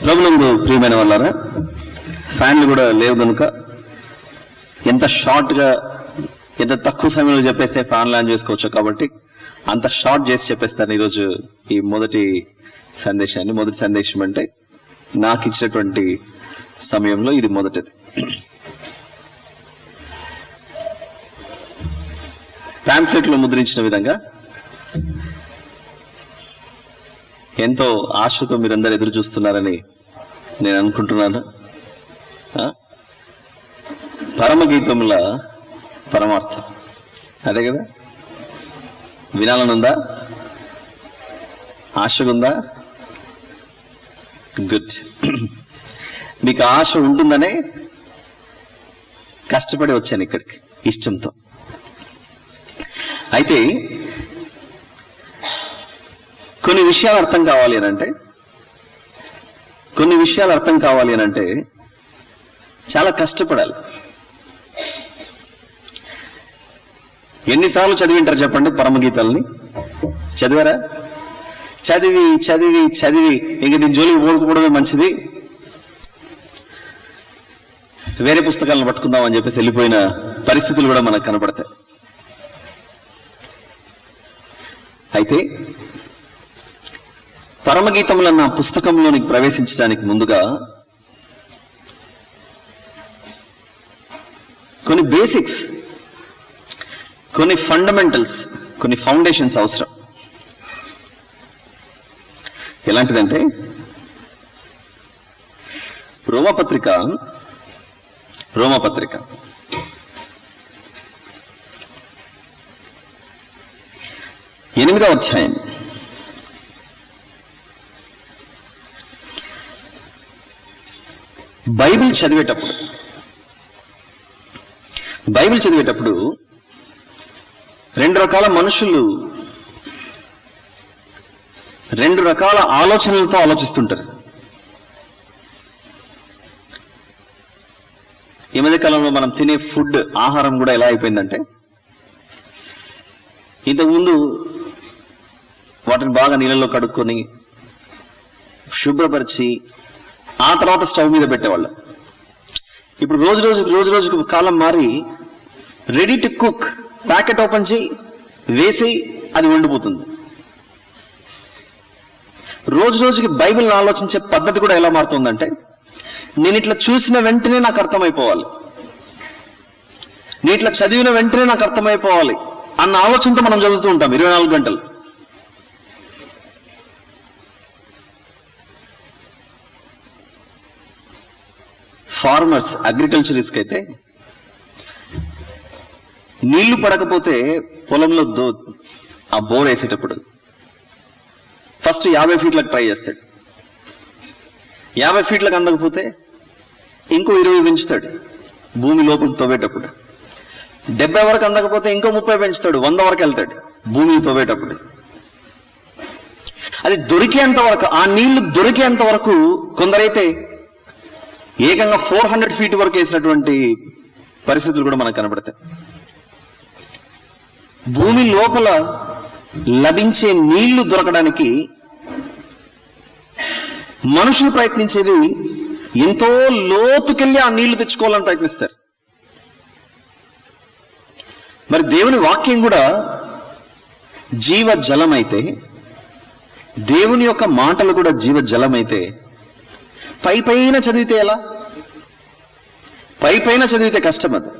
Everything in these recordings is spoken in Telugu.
ప్రభునందు ప్రియమైన వాళ్ళారా, ఫ్యాన్లు కూడా లేవు కనుక ఎంత షార్ట్ గా ఎంత తక్కువ సమయంలో చెప్పేస్తే ఫ్యాన్లు ఆన్ చేసుకోవచ్చు కాబట్టి అంత షార్ట్ చేసి చెప్పేస్తాను ఈరోజు ఈ మొదటి సందేశాన్ని. మొదటి సందేశం అంటే నాకు ఇచ్చినటువంటి సమయంలో ఇది మొదటిది. పాంఫ్లెట్ లో ముద్రించిన విధంగా ఎంతో ఆశతో మీరందరూ ఎదురు చూస్తున్నారని నేను అనుకుంటున్నాను. పరమగీతముల పరమార్థం అదే కదా. వినాలనుందా? ఆశగుందా? గుడ్. మీకు ఆశ ఉంటుందనే కష్టపడి వచ్చాను ఇక్కడికి ఇష్టంతో. అయితే కొన్ని విషయాలు అర్థం కావాలి అని అంటే చాలా కష్టపడాలి. ఎన్నిసార్లు చదివింటారు చెప్పండి పరమగీతాలని? చదివారా? చదివి చదివి చదివి ఇంక దీని జోలికి పోకపోవడమే మంచిది, వేరే పుస్తకాలను పట్టుకుందాం అని చెప్పేసి వెళ్ళిపోయిన పరిస్థితులు కూడా మనకు కనపడతాయి. అయితే పరమగీతములన్న పుస్తకంలోనికి ప్రవేశించడానికి ముందుగా కొన్ని బేసిక్స్, కొన్ని ఫండమెంటల్స్, కొన్ని ఫౌండేషన్స్ అవసరం. ఎలాంటిదంటే రోమపత్రిక 8వ అధ్యాయం బైబిల్ చదివేటప్పుడు రెండు రకాల మనుషులు రెండు రకాల ఆలోచనలతో ఆలోచిస్తుంటారు. ఈ మధ్య కాలంలో మనం తినే ఫుడ్, ఆహారం కూడా ఎలా అయిపోయిందంటే, ఇంతకుముందు వాటిని బాగా నీళ్ళలో కడుక్కొని శుభ్రపరిచి ఆ తర్వాత స్టవ్ మీద పెట్టేవాళ్ళం. ఇప్పుడు రోజు రోజుకు కాలం మారి ready to cook, packet open చేయి, వేసి అది వండిపోతుంది. రోజు రోజుకి బైబిల్ని ఆలోచించే పద్ధతి కూడా ఎలా మారుతుందంటే, నేను ఇట్లా చూసిన వెంటనే నాకు అర్థమైపోవాలి, నేను ఇట్లా చదివిన వెంటనే నాకు అర్థమైపోవాలి అన్న ఆలోచనతో మనం చదువుతూ ఉంటాం 24 గంటలు. ఫార్మర్స్, అగ్రికల్చరిస్ట్ అయితే నీళ్లు పడకపోతే పొలంలో ఆ బోర్ వేసేటప్పుడు ఫస్ట్ 50 ఫీట్లకు ట్రై చేస్తాడు. 50 ఫీట్లకు అందకపోతే ఇంకో 20 పెంచుతాడు భూమి లోపలికి తవ్వేటప్పుడు. 70 వరకు అందకపోతే ఇంకో 30 పెంచుతాడు, 100 వరకు వెళ్తాడు భూమిని తవ్వేటప్పుడు. అది దొరికేంత వరకు, ఆ నీళ్లు దొరికేంత వరకు, కొందరైతే ఏకంగా 400 ఫీట్ వరకు వేసినటువంటి పరిస్థితులు కూడా మనకు కనబడతాయి. భూమి లోపల లభించే నీళ్లు దొరకడానికి మనుషులు ప్రయత్నించేది ఎంతో లోతుకెళ్ళి ఆ నీళ్లు తెచ్చుకోవాలని ప్రయత్నిస్తారు. మరి దేవుని వాక్యం కూడా జీవజలమైతే, దేవుని యొక్క మాటలు కూడా జీవజలమైతే, పైన చదివితే ఎలా? పైన చదివితే కష్టం. అది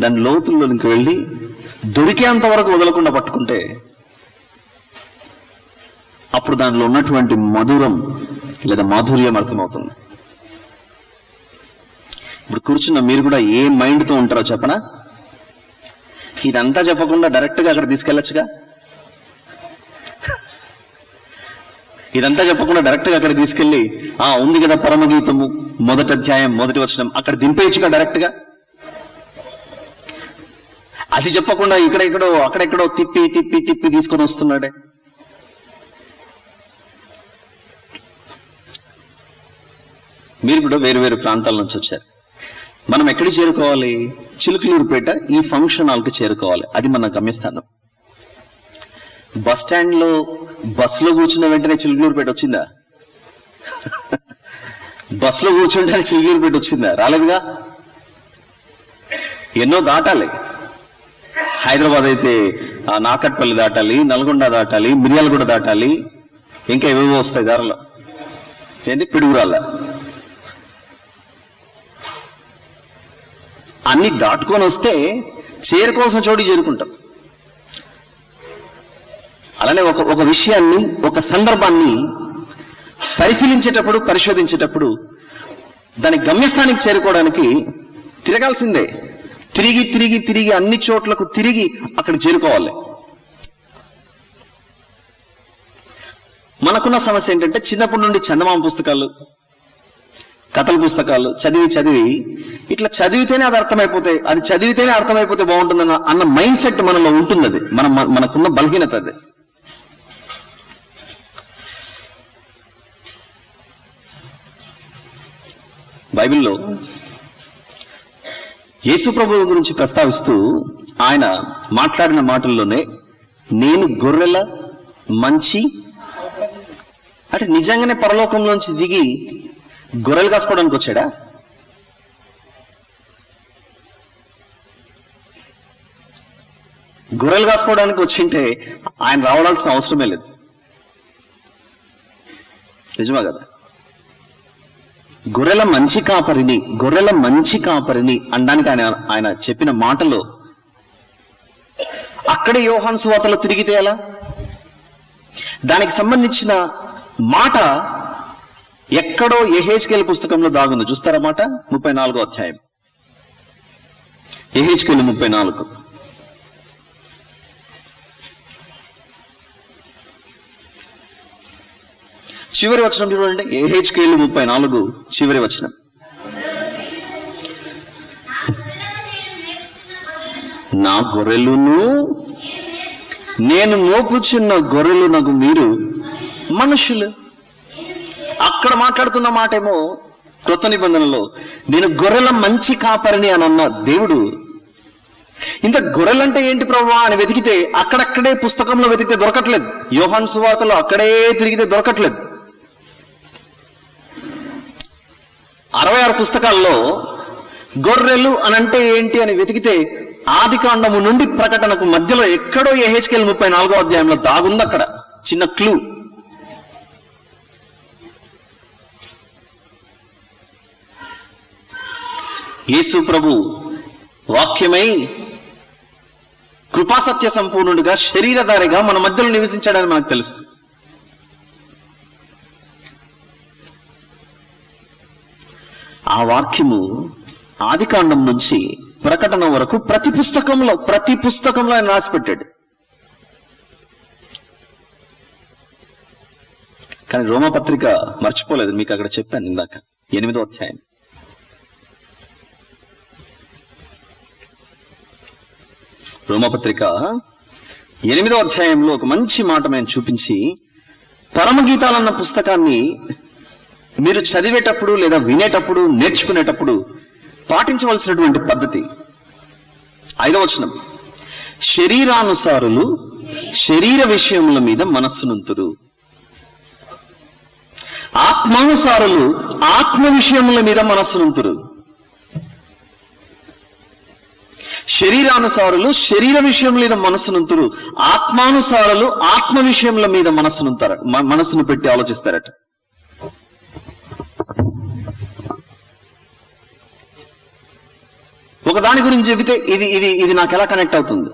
దాని లోతుల్లోనికి వెళ్ళి దొరికేంత వరకు వదలకుండా పట్టుకుంటే అప్పుడు దానిలో ఉన్నటువంటి మధురం లేదా మాధుర్యం అర్థమవుతుంది. ఇప్పుడు కూర్చున్న మీరు కూడా ఏ మైండ్తో ఉంటారో చెప్పనా? ఇదంతా చెప్పకుండా డైరెక్ట్గా అక్కడ తీసుకెళ్ళొచ్చుగా. ఇదంతా చెప్పకుండా డైరెక్ట్గా అక్కడ తీసుకెళ్ళి ఉంది కదా పరమగీతము 1వ అధ్యాయం 1వ వచనం, అక్కడ దింపేయచ్చుగా డైరెక్ట్గా. అది చెప్పకుండా అక్కడెక్కడో తిప్పి తీసుకొని వస్తున్నాడే. మీరు కూడా వేరు ప్రాంతాల నుంచి వచ్చారు. మనం ఎక్కడికి చేరుకోవాలి? చిలుకలూరుపేట ఈ ఫంక్షన్ హాల్కి చేరుకోవాలి. అది మన గమ్యస్థానం. బస్ స్టాండ్ లో బస్సులో కూర్చున్న వెంటనే చిలుకలూరుపేట వచ్చిందా? బస్సులో కూర్చుంటానికి చిలుకూరుపేట వచ్చిందా? రాలేదుగా. ఎన్నో దాటాలి. హైదరాబాద్ అయితే నాకట్పల్లి దాటాలి, నల్గొండ దాటాలి, మిర్యాలగూడ దాటాలి, ఇంకా ఏవేవో వస్తాయి దారిలో. ఏంటి పిడుగురాళ్ళ. అన్ని దాటుకొని వస్తే చేరుకోవాల్సిన చోటు చేరుకుంటాం. అలానే ఒక విషయాన్ని, ఒక సందర్భాన్ని పరిశీలించేటప్పుడు, పరిశోధించేటప్పుడు దాని గమ్యస్థానికి చేరుకోవడానికి తిరగాల్సిందే. తిరిగి తిరిగి తిరిగి అన్ని చోట్లకు తిరిగి అక్కడ చేరుకోవాలి. మనకున్న సమస్య ఏంటంటే చిన్నప్పటి నుండి చందమామ పుస్తకాలు, కథల పుస్తకాలు చదివి చదివి ఇట్లా చదివితేనే అది అర్థమైపోతే, అది చదివితేనే అర్థమైపోతే బాగుంటుందన్న అన్న మైండ్ సెట్ మనలో ఉంటుంది. అది మనకున్న బలహీనత. అది బైబిల్లో యేసు ప్రభువు గురించి ప్రస్తావిస్తూ ఆయన మాట్లాడిన మాటల్లోనే నేను గొర్రెల మంచి, అంటే నిజంగానే పరలోకంలోంచి దిగి గొర్రెలు కాసుకోవడానికి వచ్చాడా? గొర్రెలు కాసుకోవడానికి వచ్చింటే ఆయన రావడాల్సిన అవసరమే లేదు. నిజమా కదా? గొర్రెల మంచి కాపరిని, గొర్రెల మంచి కాపరిని అనడానికి ఆయన చెప్పిన మాటలో అక్కడే యోహాను సువార్తలో తిరిగితే ఎలా? దానికి సంబంధించిన మాట ఎక్కడో యెహెజ్కేలు పుస్తకంలో దాగుంది. చూస్తారా మాట? 34వ అధ్యాయం, యెహెజ్కేలు 34. చివరి వచనం చూడండి. యెహెజ్కేలు 34 చివరి వచనం. నా గొర్రెలును నేను మోపుచున్న గొర్రెలు నాకు మీరు మనుషులు. అక్కడ మాట్లాడుతున్న మాట ఏమో క్రొత్త నిబంధనలో నేను గొర్రెల మంచి కాపరిని అని అన్న దేవుడు, ఇంత గొర్రెలంటే ఏంటి ప్రభువా అని వెతికితే అక్కడక్కడే పుస్తకంలో వెతికితే దొరకట్లేదు. యోహాను సువార్తలో అక్కడే తిరిగితే దొరకట్లేదు. 66 పుస్తకాల్లో గొర్రెలు అనంటే ఏంటి అని వెతికితే ఆదికాండము నుండి ప్రకటనకు మధ్యలో ఎక్కడో యెహెజ్కేలు 34వ అధ్యాయంలో దాగుంది. అక్కడ చిన్న క్లూ. యేసు ప్రభు వాక్యమై కృపాసత్య సంపూర్ణుడిగా శరీరధారిగా మన మధ్యలో నివసించాడని మనకు తెలుసు. ఆ వాక్యము ఆదికాండం నుంచి ప్రకటన వరకు ప్రతి పుస్తకంలో ఆయన రాసిపెట్టాడు. కానీ రోమపత్రిక మర్చిపోలేదు. మీకు అక్కడ చెప్పాను ఇందాక 8వ అధ్యాయం. రోమపత్రిక 8వ అధ్యాయంలో ఒక మంచి మాట మేము చూపించి, పరమగీతాలన్న పుస్తకాన్ని మీరు చదివేటప్పుడు లేదా వినేటప్పుడు నేర్చుకునేటప్పుడు పాటించవలసినటువంటి పద్ధతి. 5వ వచనం, శరీరానుసారులు శరీర విషయముల మీద మనస్సునుంతురు, ఆత్మానుసారులు ఆత్మ విషయముల మీద మనస్సునుంతురు. శరీరానుసారులు శరీర విషయం మీద మనస్సునుంతురు, ఆత్మానుసారులు ఆత్మ విషయముల మీద మనస్సును పెట్టి ఆలోచిస్తారట. ఒక దాని గురించి చెబితే ఇది నాకు ఎలా కనెక్ట్ అవుతుంది?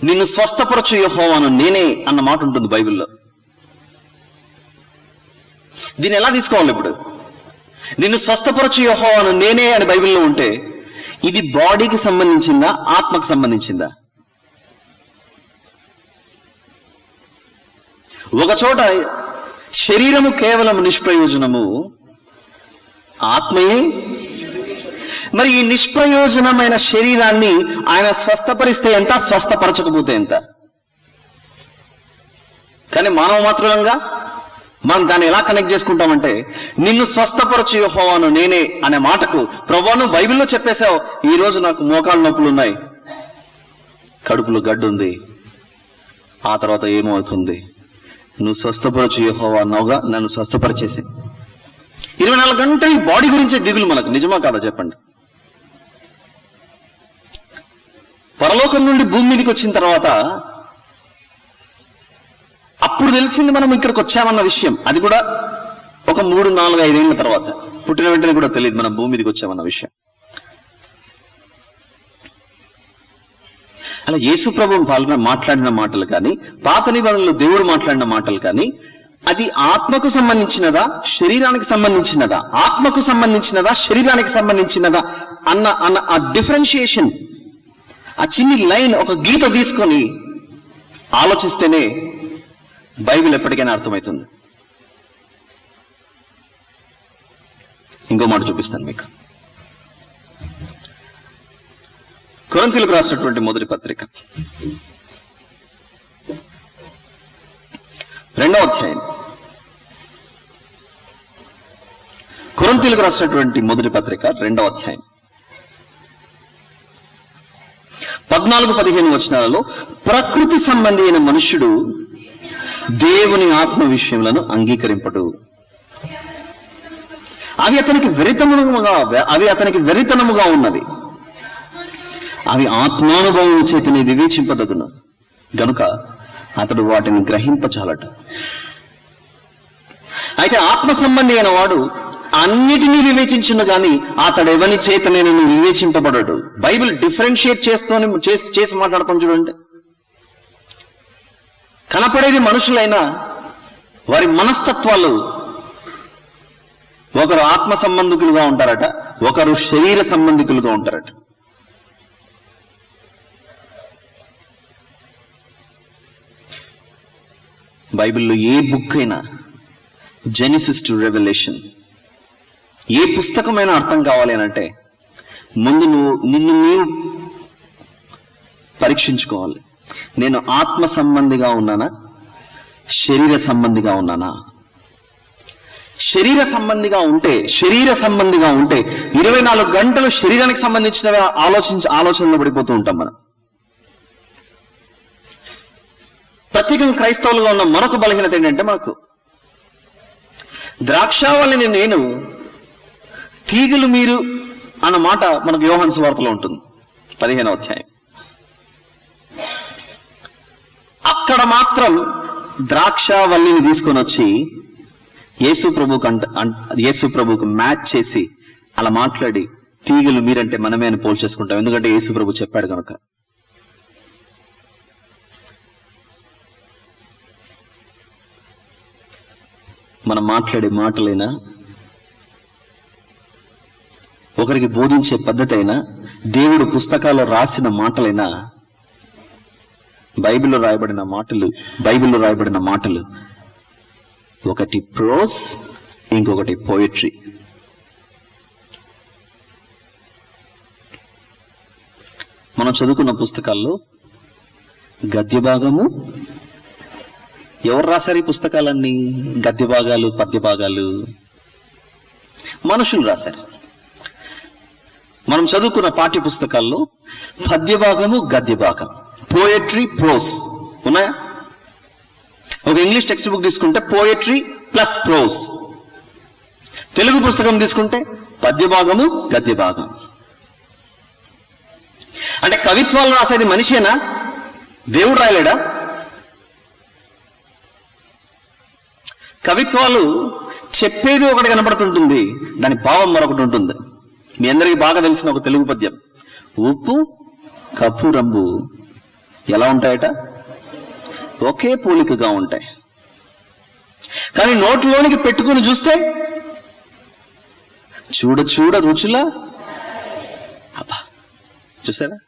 నిన్ను స్వస్థపరచు యెహోవాను నేనే అన్న మాట ఉంటుంది బైబిల్లో. దీన్ని ఎలా తీసుకోవాలి ఇప్పుడు? నిన్ను స్వస్థపరచు యెహోవాను నేనే అని బైబిల్లో ఉంటే ఇది బాడీకి సంబంధించిందా, ఆత్మకు సంబంధించిందా? ఒక చోట శరీరము కేవలం నిష్ప్రయోజనము, ఆత్మయే. మరి ఈ నిష్ప్రయోజనమైన శరీరాన్ని ఆయన స్వస్థపరిస్తే ఎంత, స్వస్థపరచకపోతే ఎంత? కానీ మానవ మాత్రంగా మనం దాన్ని ఎలా కనెక్ట్ చేసుకుంటామంటే, నిన్ను స్వస్థపరచు యెహోవాను నేనే అనే మాటకు ప్రభువును బైబిల్లో చెప్పేశావు. ఈ రోజు నాకు మోకాళ్ళ నొప్పులు ఉన్నాయి, కడుపులో గడ్డు ఉంది, ఆ తర్వాత ఏమవుతుంది, నువ్వు స్వస్థపరచు యెహోవా అన్నావుగా, నన్ను స్వస్థపరిచేసి. 24 గంటలు ఈ బాడీ గురించే దిగులు మనకు. నిజమా కాదా చెప్పండి? పరలోకం నుండి భూమి మీదకి వచ్చిన తర్వాత అప్పుడు తెలిసింది మనం ఇక్కడికి వచ్చామన్న విషయం. అది కూడా ఒక 3, 4, 5 ఏళ్ళ తర్వాత. పుట్టిన వెంటనే కూడా తెలియదు మనం భూమి మీదకి వచ్చామన్న విషయం. అలా యేసు ప్రభువు మాట్లాడిన మాటలు కానీ, పాత నిబంధనలో దేవుడు మాట్లాడిన మాటలు కానీ, అది ఆత్మకు సంబంధించినదా, శరీరానికి సంబంధించినదా, ఆత్మకు సంబంధించినదా, శరీరానికి సంబంధించినదా అన్న ఆ డిఫరెన్షియేషన్, ఆ చిన్ని లైన్, ఒక గీత తీసుకొని ఆలోచిస్తేనే బైబిల్ ఎప్పటికైనా అర్థమవుతుంది. ఇంకో మాట చూపిస్తాను మీకు. కొరింథీయులకు రాసినటువంటి మొదటి పత్రిక 2వ అధ్యాయం. కొరింథీయులకు రాసినటువంటి మొదటి పత్రిక 2వ అధ్యాయం 14-15 వచనాలలో, ప్రకృతి సంబంధి అయిన మనుష్యుడు దేవుని ఆత్మ విషయములను అంగీకరింపడు. అవి అతనికి వెరితనముగా ఉన్నవి. అవి ఆత్మానుభవం చేతనే వివేచింపదగును గనుక అతడు వాటిని గ్రహింపచాలట. అయితే ఆత్మ సంబంధి అయిన వాడు అన్నిటినీ వివేచించును గాని అతడు ఎవని చేతనే వివేచింపబడడు. బైబిల్ డిఫరెన్షియేట్ చేసి మాట్లాడతాం చూడండి. కనపడేది మనుషులైనా వారి మనస్తత్వాలు, ఒకరు ఆత్మ సంబంధికులుగా ఉంటారట, ఒకరు శరీర సంబంధికులుగా ఉంటారట. బైబిల్లో ఏ బుక్ అయినా, జెనిసిస్ టు రెవల్యూషన్, ఏ పుస్తకమైనా అర్థం కావాలి అని అంటే ముందు నిన్ను నీవు పరీక్షించుకోవాలి. నేను ఆత్మ సంబంధిగా ఉన్నానా, శరీర సంబంధిగా ఉన్నానా? శరీర సంబంధిగా ఉంటే 24 గంటలు శరీరానికి సంబంధించిన ఆలోచనలో పడిపోతూ ఉంటాం మనం. ప్రత్యేకంగా క్రైస్తవులుగా ఉన్న మరొక బలహీనత ఏంటంటే, మనకు ద్రాక్షావల్లిని నేను, తీగలు మీరు అన్న మాట మనకు యోహాను సువార్తలో ఉంటుంది 15వ అధ్యాయం. అక్కడ మాత్రం ద్రాక్షావల్లిని తీసుకొని వచ్చి యేసు ప్రభుకు మ్యాచ్ చేసి అలా మాట్లాడి, తీగలు మీరంటే మనమే అని పోల్చేసుకుంటాం. ఎందుకంటే యేసు ప్రభు చెప్పాడు కనుక. మనం మాట్లాడే మాటలైనా, ఒకరికి బోధించే పద్ధతి అయినా, దేవుడు పుస్తకాల్లో రాసిన మాటలైనా, బైబిల్లో రాయబడిన మాటలు ఒకటి ప్రోస్, ఇంకొకటి పోయట్రీ. మనం చదువుకున్న పుస్తకాల్లో గద్య భాగము, ఎవరు రాశారు ఈ పుస్తకాలన్నీ? గద్య భాగాలు, పద్య భాగాలు మనుషులు రాశారు. మనం చదువుకున్న పాఠ్య పుస్తకాల్లో పద్య భాగము, గద్య భాగం, పోయట్రీ, ప్రోస్ ఉన్నాయా? ఒక ఇంగ్లీష్ టెక్స్ట్ బుక్ తీసుకుంటే పోయట్రీ ప్లస్ ప్రోస్. తెలుగు పుస్తకం తీసుకుంటే పద్య భాగము, గద్య భాగం. అంటే కవిత్వాలు రాసేది మనిషేనా? దేవుడు రాయలేడా? కవిత్వాలు చెప్పేది ఒకటి కనపడుతుంటుంది, దాని భావం మరొకటి ఉంటుంది. మీ అందరికీ బాగా తెలిసిన ఒక తెలుగు పద్యం, ఉప్పు కప్పు రంబు ఎలా ఉంటాయట? ఒకే పోలికగా ఉంటాయి. కానీ నోట్లోనికి పెట్టుకుని చూస్తే చూడ చూడ రుచులా. అబ్బా, చూసారా?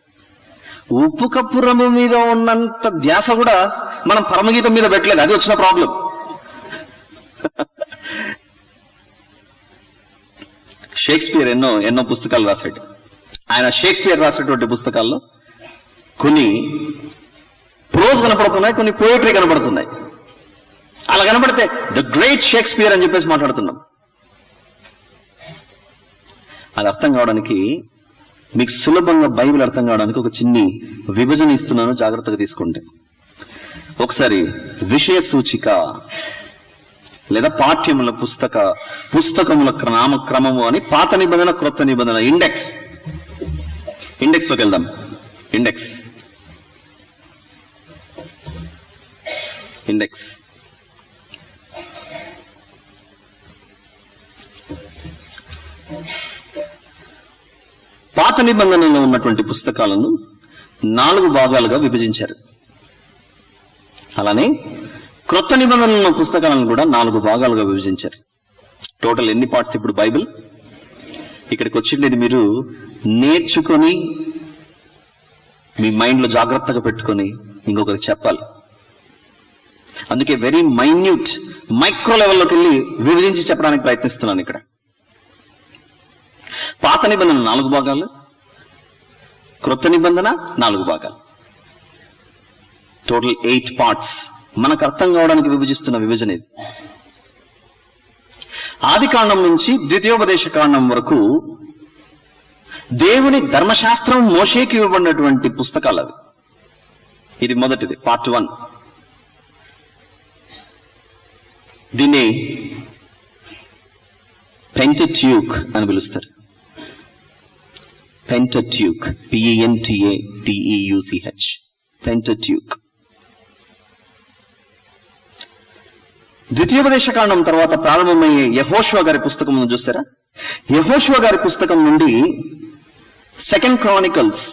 ఉప్పు కప్పు రంబు మీద ఉన్నంత ధ్యాస కూడా మనం పరమగీతం మీద పెట్టలేదు. అది వచ్చిన ప్రాబ్లం. షేక్స్పియర్ ఎన్నో పుస్తకాలు రాశాడు. ఆయన షేక్స్పియర్ రాసేటువంటి పుస్తకాల్లో కొన్ని ప్రోజ్ కనపడుతున్నాయి, కొన్ని పోయట్రీ కనపడుతున్నాయి. అలా కనపడితే ద గ్రేట్ షేక్స్పియర్ అని చెప్పేసి మాట్లాడుతున్నాం. అది అర్థం కావడానికి, మీకు సులభంగా బైబిల్ అర్థం కావడానికి ఒక చిన్ని విభజన ఇస్తున్నాను, జాగ్రత్తగా తీసుకుంటే. ఒకసారి విషయ సూచిక లేదా పాఠ్యముల పుస్తకముల నామక్రమము అని పాత నిబంధన క్రొత్త నిబంధన ఇండెక్స్ లోకి వెళ్దాం. ఇండెక్స్ పాత నిబంధనలో ఉన్నటువంటి పుస్తకాలను 4 భాగాలుగా విభజించారు. అలానే క్రొత్త నిబంధనలో ఉన్న పుస్తకాలను కూడా 4 భాగాలుగా విభజించారు. టోటల్ ఎన్ని పార్ట్స్ ఇప్పుడు బైబిల్? ఇక్కడికి వచ్చిండేది మీరు నేర్చుకొని మీ మైండ్ లో జాగ్రత్తగా పెట్టుకొని ఇంకొకరికి చెప్పాలి. అందుకే వెరీ మైక్రో లెవెల్లోకి వెళ్ళి విభజించి చెప్పడానికి ప్రయత్నిస్తున్నాను. ఇక్కడ పాత నిబంధన 4 భాగాలు, క్రొత్త నిబంధన 4 భాగాలు, టోటల్ 8 పార్ట్స్. మనకు అర్థం కావడానికి విభజిస్తున్న విభజన ఇది. ఆది కాండం నుంచి ద్వితీయోపదేశ కాండం వరకు దేవుని ధర్మశాస్త్రం మోషేకి ఇవ్వబడినటువంటి పుస్తకాలు అవి. ఇది మొదటిది, పార్ట్ 1. దీన్ని పెంటట్యూక్ అని పిలుస్తారు. Pentateuch, PENTATEUCH, Pentateuch. ద్వితీయోపదేశ కాండం తర్వాత ప్రారంభమయ్యే యెహోషువ గారి పుస్తకం చూస్తారా? యెహోషువ గారి పుస్తకం నుండి 2 క్రానికల్స్,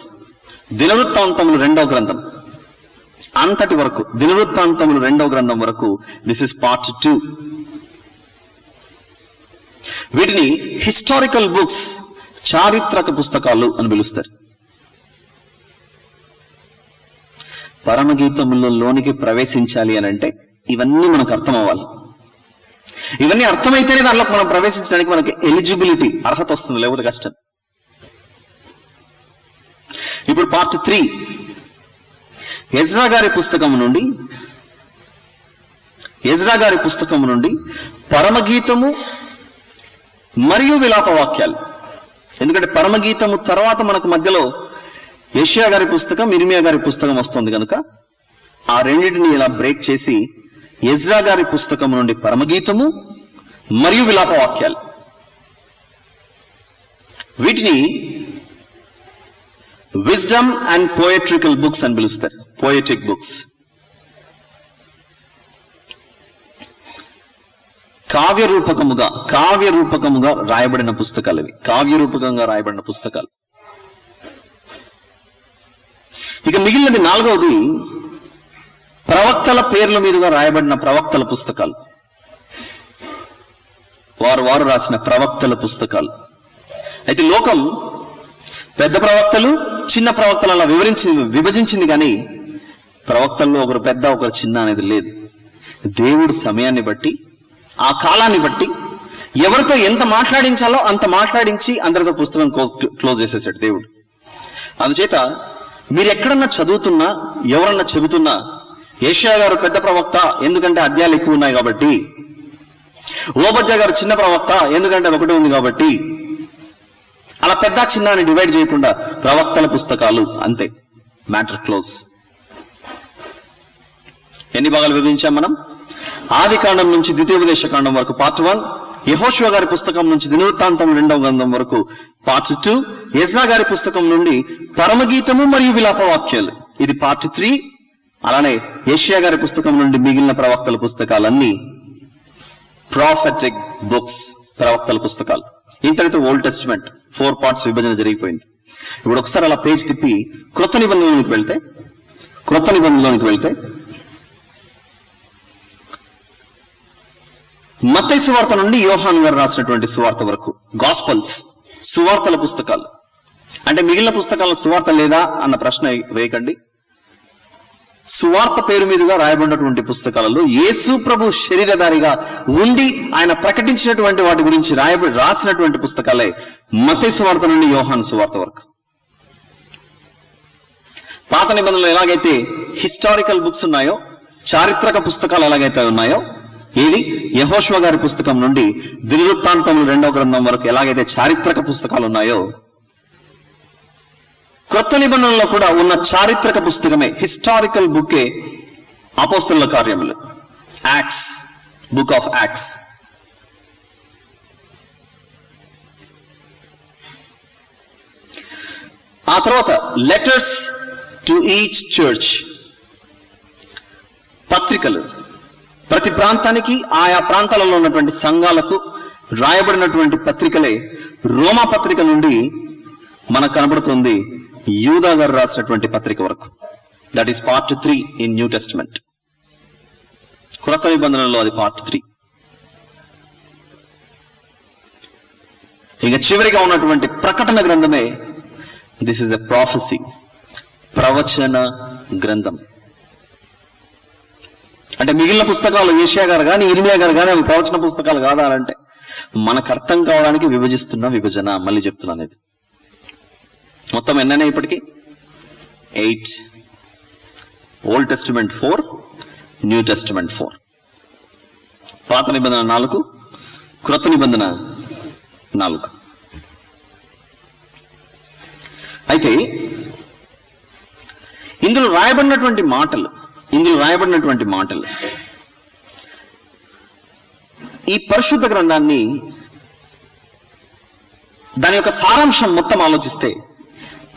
దినవృత్తాంతములు 2వ గ్రంథం అంతటి వరకు, దినవృత్తాంతములు 2వ గ్రంథం వరకు దిస్ ఇస్ పార్ట్ 2. వీటిని హిస్టారికల్ బుక్స్, చారిత్రక పుస్తకాలు అని పిలుస్తారు. పరమగీతములలోనికి ప్రవేశించాలి అని అంటే ఇవన్నీ మనకు అర్థం అవ్వాలి. ఇవన్నీ అర్థమైతేనే దాంట్లో మనం ప్రవేశించడానికి మనకి ఎలిజిబిలిటీ, అర్హత వస్తుంది, లేకపోతే కష్టం. ఇప్పుడు పార్ట్ 3 ఎజ్రా గారి పుస్తకం నుండి పరమగీతము మరియు విలాప వాక్యాలు. ఎందుకంటే పరమగీతము తర్వాత మనకు మధ్యలో యెషయా గారి పుస్తకం, ఇర్మియా గారి పుస్తకం వస్తుంది కనుక ఆ రెండింటిని ఇలా బ్రేక్ చేసి ఎజ్రా గారి పుస్తకం నుండి పరమగీతము మరియు విలాప వాక్యాలు, వీటిని విజ్డమ్ అండ్ పోయట్రికల్ బుక్స్ అని పిలుస్తారు. పోయటిక్ బుక్స్, కావ్యరూపకముగా రాయబడిన పుస్తకాలు ఇవి. కావ్యరూపకంగా రాయబడిన పుస్తకాలు. ఇక మిగిలినది 4వది ప్రవక్తల పేర్ల మీదుగా రాయబడిన ప్రవక్తల పుస్తకాలు. వారు రాసిన ప్రవక్తల పుస్తకాలు. అయితే లోకం పెద్ద ప్రవక్తలు, చిన్న ప్రవక్తలు అలా విభజించింది కానీ ప్రవక్తల్లో ఒకరు పెద్ద ఒకరు చిన్న అనేది లేదు. దేవుడు సమయాన్ని బట్టి, ఆ కాలాన్ని బట్టి ఎవరితో ఎంత మాట్లాడించాలో అంత మాట్లాడించి అందరితో పుస్తకం క్లోజ్ చేసేసాడు దేవుడు. అందుచేత మీరు ఎక్కడన్నా చదువుతున్నా, ఎవరన్నా చెబుతున్నా యెషయా గారు పెద్ద ప్రవక్త ఎందుకంటే అధ్యాయాలు ఎక్కువ ఉన్నాయి కాబట్టి, ఓబద్యా గారు చిన్న ప్రవక్త ఎందుకంటే ఒకటి ఉంది కాబట్టి, అలా పెద్ద చిన్న అని డివైడ్ చేయకుండా ప్రవక్తల పుస్తకాలు అంతే, మ్యాటర్ క్లోజ్. ఎన్ని భాగాలు విభజించాం మనం? ఆది కాండం నుంచి ద్వితీయోపదేశ కాండం వరకు పార్ట్ 1, యెహోషువ గారి పుస్తకం నుంచి దినవృత్తాంతం 2వ గ్రంథం వరకు పార్ట్ 2, ఎజ్రా గారి పుస్తకం నుండి పరమగీతము మరియు విలాప వాక్యాలు ఇది పార్ట్ 3. అలానే యెషయా గారి పుస్తకం నుండి మిగిలిన ప్రవక్తల పుస్తకాలన్నీ ప్రాఫెటిక్ బుక్స్, ప్రవక్తల పుస్తకాలు. ఇంతటితో ఓల్డ్ టెస్టిమెంట్ 4 పార్ట్స్ విభజన జరిగిపోయింది. ఇప్పుడు ఒకసారి అలా పేజ్ తిప్పి క్రొత్త నిబంధనలోనికి వెళ్తే మత్తయి సువార్త నుండి యోహాను గారు రాసినటువంటి సువార్త వరకు గాస్పల్స్, సువార్తల పుస్తకాలు. అంటే మిగిలిన పుస్తకాల సువార్త లేదా అన్న ప్రశ్న వేయకండి. సువార్త పేరు మీదుగా రాయబడినటువంటి పుస్తకాలలో యేసు ప్రభు శరీరధారిగా ఉండి ఆయన ప్రకటించినటువంటి వాటి గురించి రాసినటువంటి పుస్తకాలే మత్తయి సువార్త నుండి యోహాను సువార్త వరకు. పాత నిబంధనలు ఎలాగైతే హిస్టారికల్ బుక్స్ ఉన్నాయో, చారిత్రక పుస్తకాలు ఎలాగైతే ఉన్నాయో, ఏది యెహోషువ గారి పుస్తకం నుండి దినవృత్తాంతములు 2వ గ్రంథం వరకు ఎలాగైతే చారిత్రక పుస్తకాలు ఉన్నాయో, క్రొత్త నిబంధనలో కూడా ఉన్న చారిత్రక పుస్తకమే, హిస్టారికల్ బుక్కే అపోస్తలుల కార్యములు, యాక్ట్స్, బుక్ ఆఫ్ యాక్ట్స్. ఆ తర్వాత లెటర్స్ టు ఈచ్ చర్చ్, పత్రికలు, ప్రతి ప్రాంతానికి ఆయా ప్రాంతాలలో ఉన్నటువంటి సంఘాలకు రాయబడినటువంటి పత్రికలే. రోమా పత్రిక నుండి మనకు కనబడుతుంది యూదా గారు రాసినటువంటి పత్రిక వరకు. That is part 3 in new testament. క్రొత్త నిబంధనలో అది పార్ట్ 3. ఇక చివరిగా ఉన్నటువంటి ప్రకటన గ్రంథమే దిస్ ఇస్ ఎ ప్రాఫెసీ, ప్రవచన గ్రంథం. అంటే మిగిలిన పుస్తకాలు ఏషియా గారు కానీ ఇర్మియా గారు కానీ అవి ప్రవచన పుస్తకాలు కాదా అంటే మనకు అర్థం కావడానికి విభజిస్తున్న విభజన. మళ్ళీ చెప్తున్నాను, ఇది మొత్తం ఎన్నైనా ఇప్పటికీ 8. Old testament 4, new testament 4. పాత నిబంధన 4, క్రొత్త నిబంధన 4. అయితే ఇందులో రాయబడినటువంటి మాటలు ఈ పరిశుద్ధ గ్రంథాన్ని, దాని యొక్క సారాంశం మొత్తం ఆలోచిస్తే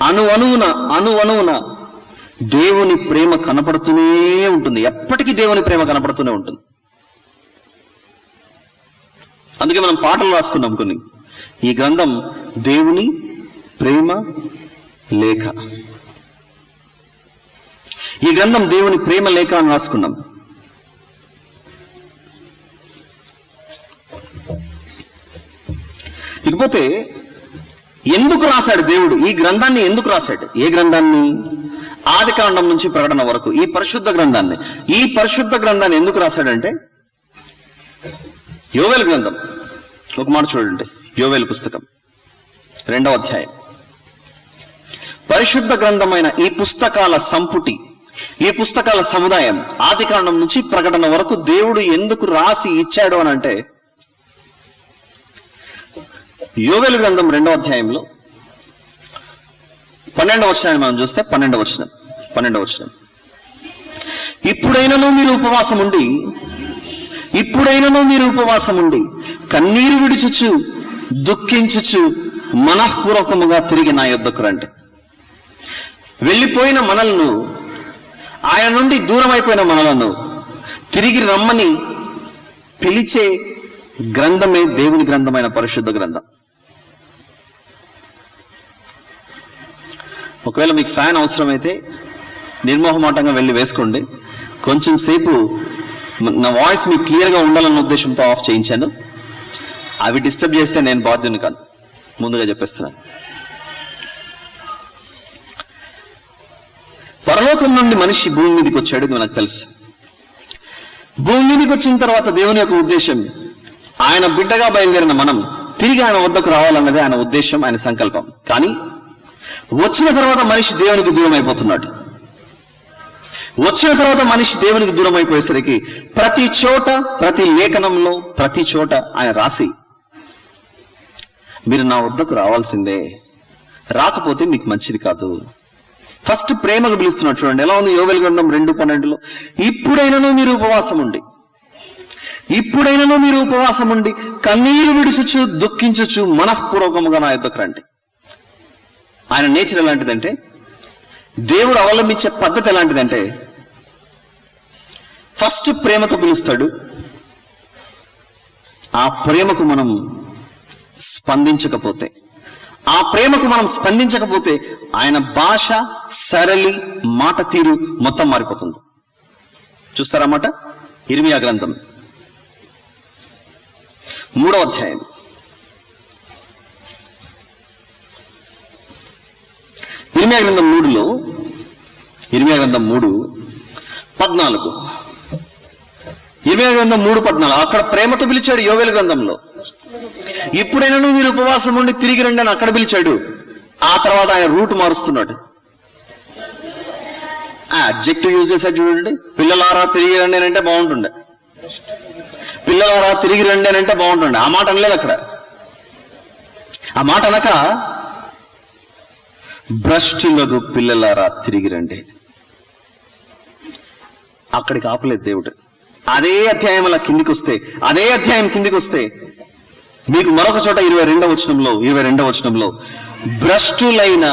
అణువణువున దేవుని ప్రేమ కనపడుతూనే ఉంటుంది. ఎప్పటికీ దేవుని ప్రేమ కనపడుతూనే ఉంటుంది. అందుకే మనం పాటలు రాసుకున్నాం కొన్ని. ఈ గ్రంథం దేవుని ప్రేమ లేఖ, ఈ గ్రంథం దేవుని ప్రేమ లేఖ అని రాసుకున్నాం. ఇకపోతే ఎందుకు రాశాడు దేవుడు ఈ గ్రంథాన్ని? ఎందుకు రాశాడు? ఏ గ్రంథాన్ని? ఆదికాండం నుంచి ప్రకటన వరకు ఈ పరిశుద్ధ గ్రంథాన్ని ఎందుకు రాశాడంటే, యోవేలు గ్రంథం ఒక మాట చూడండి. యోవేలు పుస్తకం 2వ అధ్యాయం. పరిశుద్ధ గ్రంథమైన ఈ పుస్తకాల సంపుటి, ఈ పుస్తకాల సముదాయం ఆదికాండం నుంచి ప్రకటన వరకు దేవుడు ఎందుకు రాసి ఇచ్చాడు అని అంటే, యోవేలు గ్రంథం 2వ అధ్యాయంలో 12వ వచనాన్ని మనం చూస్తే 12వ వచనం, ఇప్పుడైనను మీరు ఉపవాసం ఉండి కన్నీరు విడుచుచు దుఃఖించుచు మనఃపూర్వకముగా తిరిగి నా యొద్దకు రండి. వెళ్ళిపోయిన మనలను, ఆయన నుండి దూరం అయిపోయిన మనలను తిరిగి రమ్మని పిలిచే గ్రంథమే దేవుని గ్రంథమైన పరిశుద్ధ గ్రంథం. ఒకవేళ మీకు ఫ్యాన్ అవసరమైతే నిర్మోహమాటంగా వెళ్ళి వేసుకోండి. కొంచెం సేపు నా వాయిస్ మీకు క్లియర్గా ఉండాలన్న ఉద్దేశంతో ఆఫ్ చేయించాను. అవి డిస్టర్బ్ చేస్తే నేను బాధ్యుని కాదు, ముందుగా చెప్పేస్తున్నాను. పరలోకం నుండి మనిషి భూమి మీదకి వచ్చాడు, మనకు తెలుసు. భూమి మీదకి వచ్చిన తర్వాత దేవుని యొక్క ఉద్దేశం, ఆయన బిడ్డగా బయలుదేరిన మనం తిరిగి ఆయన వద్దకు రావాలన్నదే ఆయన ఉద్దేశం, ఆయన సంకల్పం. కానీ వచ్చిన తర్వాత మనిషి దేవునికి దూరం అయిపోతున్నాడు. వచ్చిన తర్వాత మనిషి దేవునికి దూరం అయిపోయేసరికి ప్రతి చోట, ప్రతి లేఖనంలో, ప్రతి చోట ఆయన రాసి, మీరు నా వద్దకు రావాల్సిందే, రాకపోతే మీకు మంచిది కాదు. ఫస్ట్ ప్రేమకు పిలుస్తున్నాడు. చూడండి ఎలా ఉంది యోవేలు గ్రంథం 2:12లో, ఇప్పుడైనను మీరు ఉపవాసం ఉండి కన్నీరు విడుచుచు దుఃఖించుచు మనఃపూర్వకముగా నా యొద్దకు రండి. ఆయన నేచర్ ఎలాంటిదంటే, దేవుడు అవలంబించే పద్ధతి ఎలాంటిదంటే, ఫస్ట్ ప్రేమతో పిలుస్తాడు. ఆ ప్రేమకు మనం స్పందించకపోతే ఆయన భాష, సరళి, మాట తీరు మొత్తం మారిపోతుంది. చూస్తారన్నమాట. ఇర్మియా గ్రంథం 3వ అధ్యాయం. ఇర్మియా గ్రంథం 3:14. ఇర్మియా గ్రంథం 3:14 అక్కడ ప్రేమతో పిలిచాడు. యోవేలు గ్రంథంలో ఇప్పుడైనా మీరు ఉపవాసం ఉండి తిరిగి రండి అని అక్కడ పిలిచాడు. ఆ తర్వాత ఆయన రూట్ మారుస్తున్నాడు. అడ్జెక్టివ్ యూజ్ చేశాడు చూడండి. పిల్లలారా తిరిగి రండి అని అంటే బాగుంటుండే. ఆ మాట అనలేదు అక్కడ. ఆ మాట అనక భ్రష్టులకు పిల్లలారా తిరిగి రండి. అక్కడికి ఆపలేదు దేవుడు. అదే అధ్యాయం అలా కిందికి వస్తే, అదే అధ్యాయం కిందికి వస్తే మీకు మరొక చోట 22వ వచనంలో భ్రష్టులైన,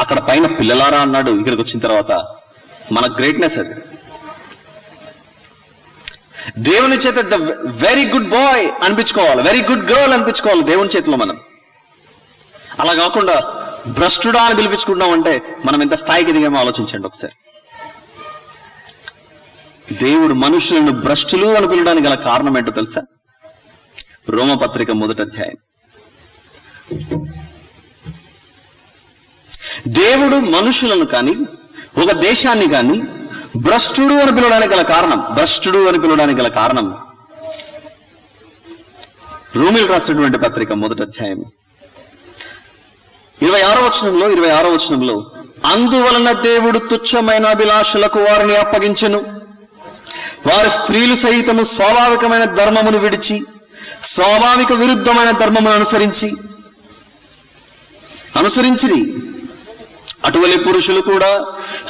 అక్కడ పైన పిల్లలారా అన్నాడు, ఇక్కడికి వచ్చిన తర్వాత మన గ్రేట్నెస్ అది. దేవుని చేత ద వెరీ గుడ్ బాయ్ అనిపించుకోవాలి, వెరీ గుడ్ గర్ల్ అనిపించుకోవాలి దేవుని చేతిలో మనం. అలా కాకుండా భ్రష్టుడా అని పిలిపించుకుంటాం అంటే మనం ఎంత స్థాయికి దిగామో ఆలోచించండి ఒకసారి. దేవుడు మనుషులను భ్రష్టులు అని పిలవడానికి గల కారణం ఏంటో తెలుసా? రోమపత్రిక 1వ అధ్యాయం. దేవుడు మనుషులను కానీ ఒక దేశాన్ని కానీ భ్రష్టుడు అని పిలవడానికి గల కారణం రోమీయులకు రాసినటువంటి పత్రిక 1వ అధ్యాయం 26వ వచనంలో అందువలన దేవుడు తుచ్చమైన అభిలాషలకు వారిని అప్పగించెను. వారు స్త్రీలు సహితము స్వాభావికమైన ధర్మమును విడిచి స్వాభావిక విరుద్ధమైన ధర్మమును అనుసరించిరి. అటువలే పురుషులు కూడా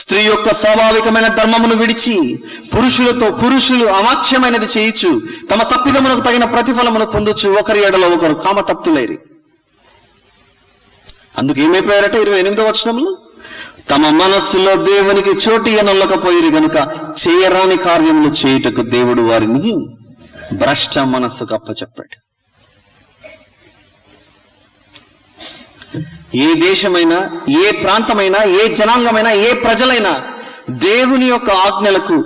స్త్రీ యొక్క స్వాభావికమైన ధర్మమును విడిచి పురుషులు అమాత్యమైనది చేయించు తమ తప్పిదములకు తగిన ప్రతిఫలమును పొందొచ్చు, ఒకరి ఎడలో ఒకరు కామతప్తులైరి. అందుకు ఏమైపోయారట 28వ వచనంలో, తమ మనస్సులో దేవునికి చోటు ఎనొల్లకపోయిరు గనుక చేయరాని కార్యములు చేయుటకు దేవుడు వారిని భ్రష్ట మనస్సుకు అప్పచెప్పాడు. ఏ దేశమైనా, ఏ ప్రాంతమైనా, ఏ జనాంగమైనా, ఏ ప్రజలైనా దేవుని యొక్క ఆజ్ఞలకు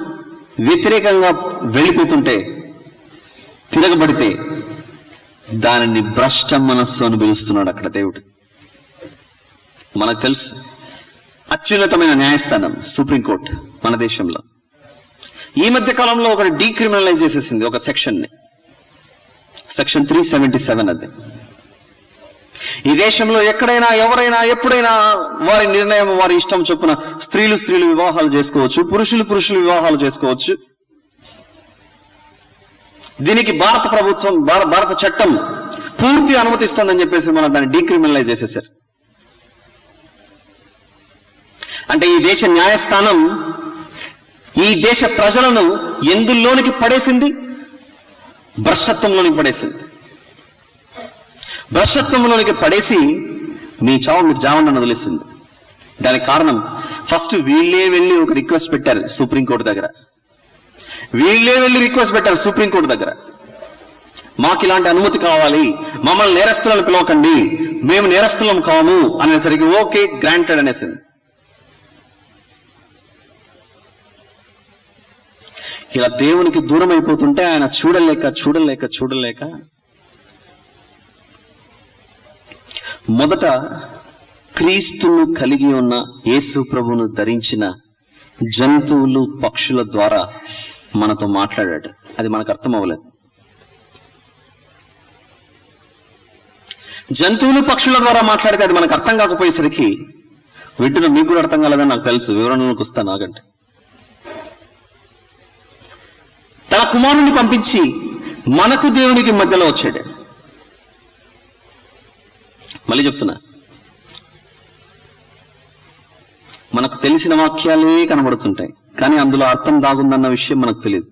వ్యతిరేకంగా వెళ్ళిపోతుంటే, తిరగబడితే దానిని భ్రష్ట మనస్సు అని పిలుస్తున్నాడు అక్కడ దేవుడు. మనకు తెలుసు, అత్యున్నతమైన న్యాయస్థానం సుప్రీంకోర్టు మన దేశంలో ఈ మధ్య కాలంలో ఒకటి డీక్రిమినలైజ్ చేసేసింది ఒక సెక్షన్ 377. అది ఈ దేశంలో ఎక్కడైనా, ఎవరైనా, ఎప్పుడైనా వారి నిర్ణయం, వారి ఇష్టం చొప్పున స్త్రీలు వివాహాలు చేసుకోవచ్చు, పురుషులు వివాహాలు చేసుకోవచ్చు. దీనికి భారత ప్రభుత్వం, భారత చట్టం పూర్తి అనుమతిస్తుందని చెప్పేసి మనం దాన్ని డీక్రిమినలైజ్ చేసేసారు. అంటే ఈ దేశ న్యాయస్థానం ఈ దేశ ప్రజలను ఎందులోనికి పడేసింది? భ్రష్టత్వంలోనికి పడేసి మీ చావు మీరు జావండి వదిలేసింది. దానికి కారణం ఫస్ట్ వీళ్ళే వెళ్ళి ఒక రిక్వెస్ట్ పెట్టారు సుప్రీంకోర్టు దగ్గర. మాకు ఇలాంటి అనుమతి కావాలి, మమ్మల్ని నేరస్తులను పిలవకండి, మేము నేరస్తులం కాము అనేసరికి ఓకే గ్రాంటెడ్ అనేసింది. ఇలా దేవునికి దూరం అయిపోతుంటే ఆయన చూడలేక మొదట క్రీస్తును కలిగి ఉన్న యేసు ప్రభువును ధరించిన జంతువులు, పక్షుల ద్వారా మనతో మాట్లాడాడు. అది మనకు అర్థం అవ్వలేదు. జంతువులు, పక్షుల ద్వారా మాట్లాడితే అది మనకు అర్థం కాకపోయేసరికి, వింటున్న మీకు కూడా అర్థం కాలేదని నాకు తెలుసు, వివరణలోకి వస్తాను ఆగండి. తన కుమారుని పంపించి మనకు దేవునికి మధ్యలో వచ్చాడు. మళ్ళీ చెప్తున్నా, మనకు తెలిసిన వాక్యాలే కనబడుతుంటాయి, కానీ అందులో అర్థం దాగుందన్న విషయం మనకు తెలియదు.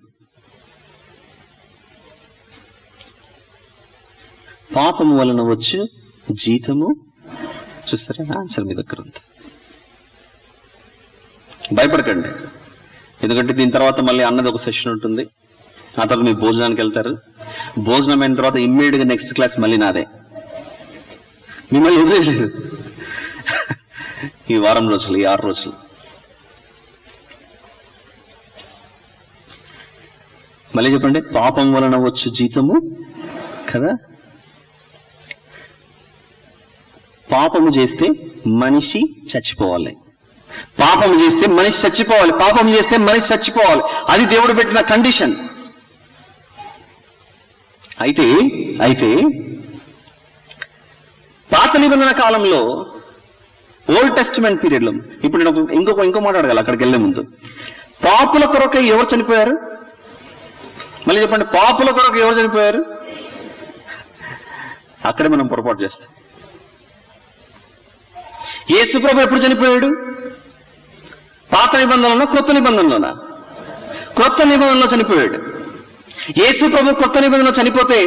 పాపము వలన వచ్చు జీతము, చూస్తారా? ఆన్సర్ మీ దగ్గర ఉంది. భయపడకండి, ఎందుకంటే దీని తర్వాత మళ్ళీ అన్నది ఒక సెషన్ ఉంటుంది. ఆ తర్వాత మీరు భోజనానికి వెళ్తారు. భోజనం అయిన తర్వాత ఇమ్మీడియట్ గా నెక్స్ట్ క్లాస్ మళ్ళీ నాదే. మిమ్మల్ని వదిలేదు ఈ వారం రోజులు, ఈ 6 రోజులు. మళ్ళీ చెప్పండి. పాపం వలన వచ్చు జీతము కదా. పాపము చేస్తే మనిషి చచ్చిపోవాలి. పాపం చేస్తే మనిషి చచ్చిపోవాలి. అది దేవుడు పెట్టిన కండిషన్. అయితే పాత నిబంధన కాలంలో, ఓల్డ్ టెస్టిమెంట్ పీరియడ్ లో, ఇప్పుడు నేను ఇంకో మాట్లాడగల అక్కడికి వెళ్లే ముందు, పాపుల కొరకు ఎవరు చనిపోయారు? మళ్ళీ చెప్పండి. పాపుల కొరకు ఎవరు చనిపోయారు? అక్కడే మనం పొరపాటు చేస్తాం. యేసు ప్రభు ఎప్పుడు చనిపోయాడు? పాత నిబంధనలోనా, కొత్త నిబంధనలోనా? క్రొత్త నిబంధనలో చనిపోయాడు. యేసు ప్రభు క్రొత్త నిబంధనలో చనిపోతే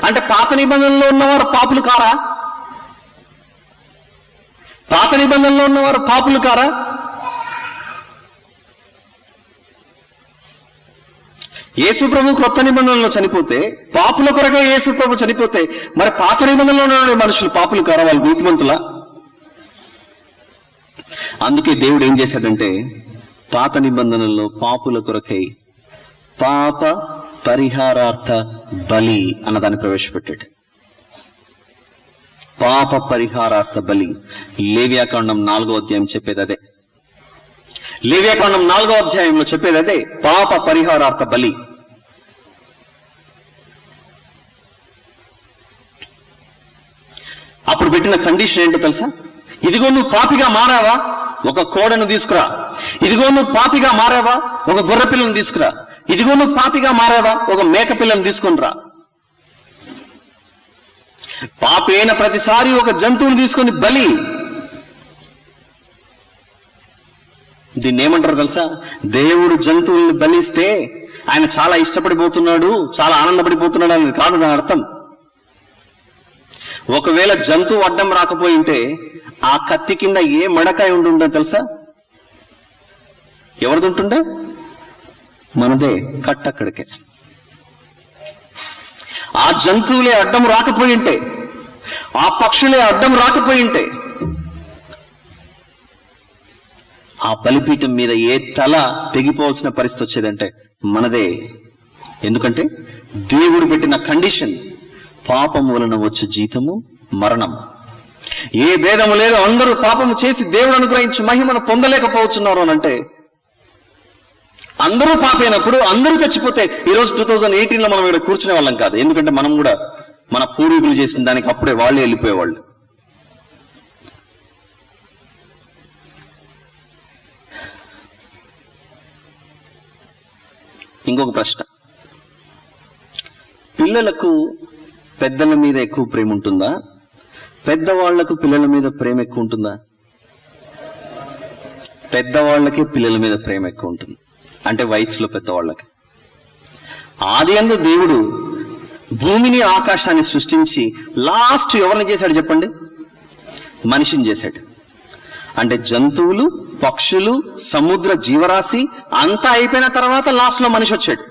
అంటే పాత నిబంధనలో ఉన్నవారు పాపులు కారా? పాత నిబంధనలో ఉన్నవారు పాపులు కారా? యేసు ప్రభు క్రొత్త నిబంధనలో చనిపోతే, పాపుల కొరగా యేసు ప్రభు చనిపోతే, మరి పాత నిబంధనలో ఉన్న మనుషులు పాపులు కారా? వాళ్ళు నీతిమంతులా? అందుకే దేవుడు ఏం చేశాడంటే పాత నిబంధనల్లో పాపుల కొరకై పాప పరిహారార్థ బలి అన్నదాన్ని ప్రవేశపెట్టాడు. పాప పరిహారార్థ బలి. లేవ్యాకాండం 4వ అధ్యాయం చెప్పేది అదే. లేవ్యాకాండం 4వ అధ్యాయంలో చెప్పేది అదే, పాప పరిహారార్థ బలి. అప్పుడు పెట్టిన కండిషన్ ఏంటో తెలుసా? ఇదిగో నువ్వు పాపిగా మారావా, ఒక కోడను తీసుకురా. ఇదిగో నువ్వు పాపిగా మారావా, ఒక గొర్రె పిల్లను తీసుకురా. ఇదిగో నువ్వు పాపిగా మారావా, ఒక మేక పిల్లను తీసుకుని రా. పాపి అయిన ప్రతిసారి ఒక జంతువుని తీసుకొని బలి. దీన్ని ఏమంటారు తెలుసా? దేవుడు జంతువుల్ని బలిస్తే ఆయన చాలా ఇష్టపడిపోతున్నాడు, చాలా ఆనందపడిపోతున్నాడు అని కాదు దాని అర్థం. ఒకవేళ జంతువు అడ్డం రాకపోయి ఉంటే ఆ కత్తి కింద ఏ మడకాయ ఉంటుందో తెలుసా? ఎవరిది ఉంటుండే? మనదే. కట్టక్కడికే. ఆ జంతువులే అడ్డం రాకపోయి ఉంటే, ఆ పక్షులే అడ్డం రాకపోయి ఉంటే ఆ బలిపీఠం మీద ఏ తల తెగిపోవాల్సిన పరిస్థితి వచ్చేదంటే మనదే. ఎందుకంటే దేవుడు పెట్టిన కండిషన్, పాపం వలన వచ్చు జీతము మరణం. ఏ భేదము లేదు, అందరూ పాపము చేసి దేవుడు అనుగ్రహించి మహిమను పొందలేకపోతున్నారు అని అంటే, అందరూ పాపైనప్పుడు అందరూ చచ్చిపోతే ఈరోజు 2018లో మనం ఇక్కడ కూర్చునే వాళ్ళం కాదు. ఎందుకంటే మనం కూడా మన పూర్వీకులు చేసిన దానికి అప్పుడే వాళ్ళే వెళ్ళిపోయేవాళ్ళు. ఇంకొక ప్రశ్న, పిల్లలకు పెద్దల మీద ఎక్కువ ప్రేమ ఉంటుందా, పెద్దవాళ్లకు పిల్లల మీద ప్రేమ ఎక్కువ ఉంటుందా? పెద్దవాళ్ళకి పిల్లల మీద ప్రేమ ఎక్కువ ఉంటుంది, అంటే వయసులో పెద్దవాళ్ళకి. ఆదియందు దేవుడు భూమిని ఆకాశాన్ని సృష్టించి లాస్ట్ ఎవరిని చేశాడు చెప్పండి? మనిషిని చేశాడు. అంటే జంతువులు, పక్షులు, సముద్ర జీవరాశి అంతా అయిపోయిన తర్వాత లాస్ట్ లో మనిషి వచ్చాడు.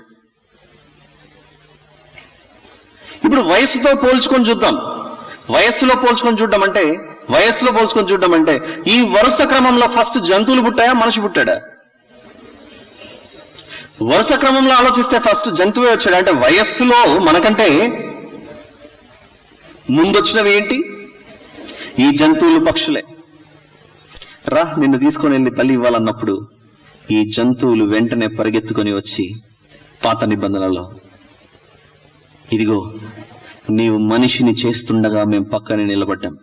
ఇప్పుడు వయస్సుతో పోల్చుకొని చూద్దాం. వయస్సులో పోల్చుకొని చూడడం అంటే ఈ వరుస క్రమంలో ఫస్ట్ జంతువులు పుట్టాయా, మనిషి పుట్టాడా? వరుస క్రమంలో ఆలోచిస్తే ఫస్ట్ జంతువే వచ్చాడు. అంటే వయస్సులో మనకంటే ముందొచ్చినవి ఏంటి? ఈ జంతువులు, పక్షులే. రా నిన్ను తీసుకొని వెళ్ళి బలి ఇవ్వాలన్నప్పుడు ఈ జంతువులు వెంటనే పరిగెత్తుకొని వచ్చి పాత నిబంధనలో, ఇదిగో నీవు మనిషిని చేస్తుండగా మేము పక్కనే నిలబడ్డాం.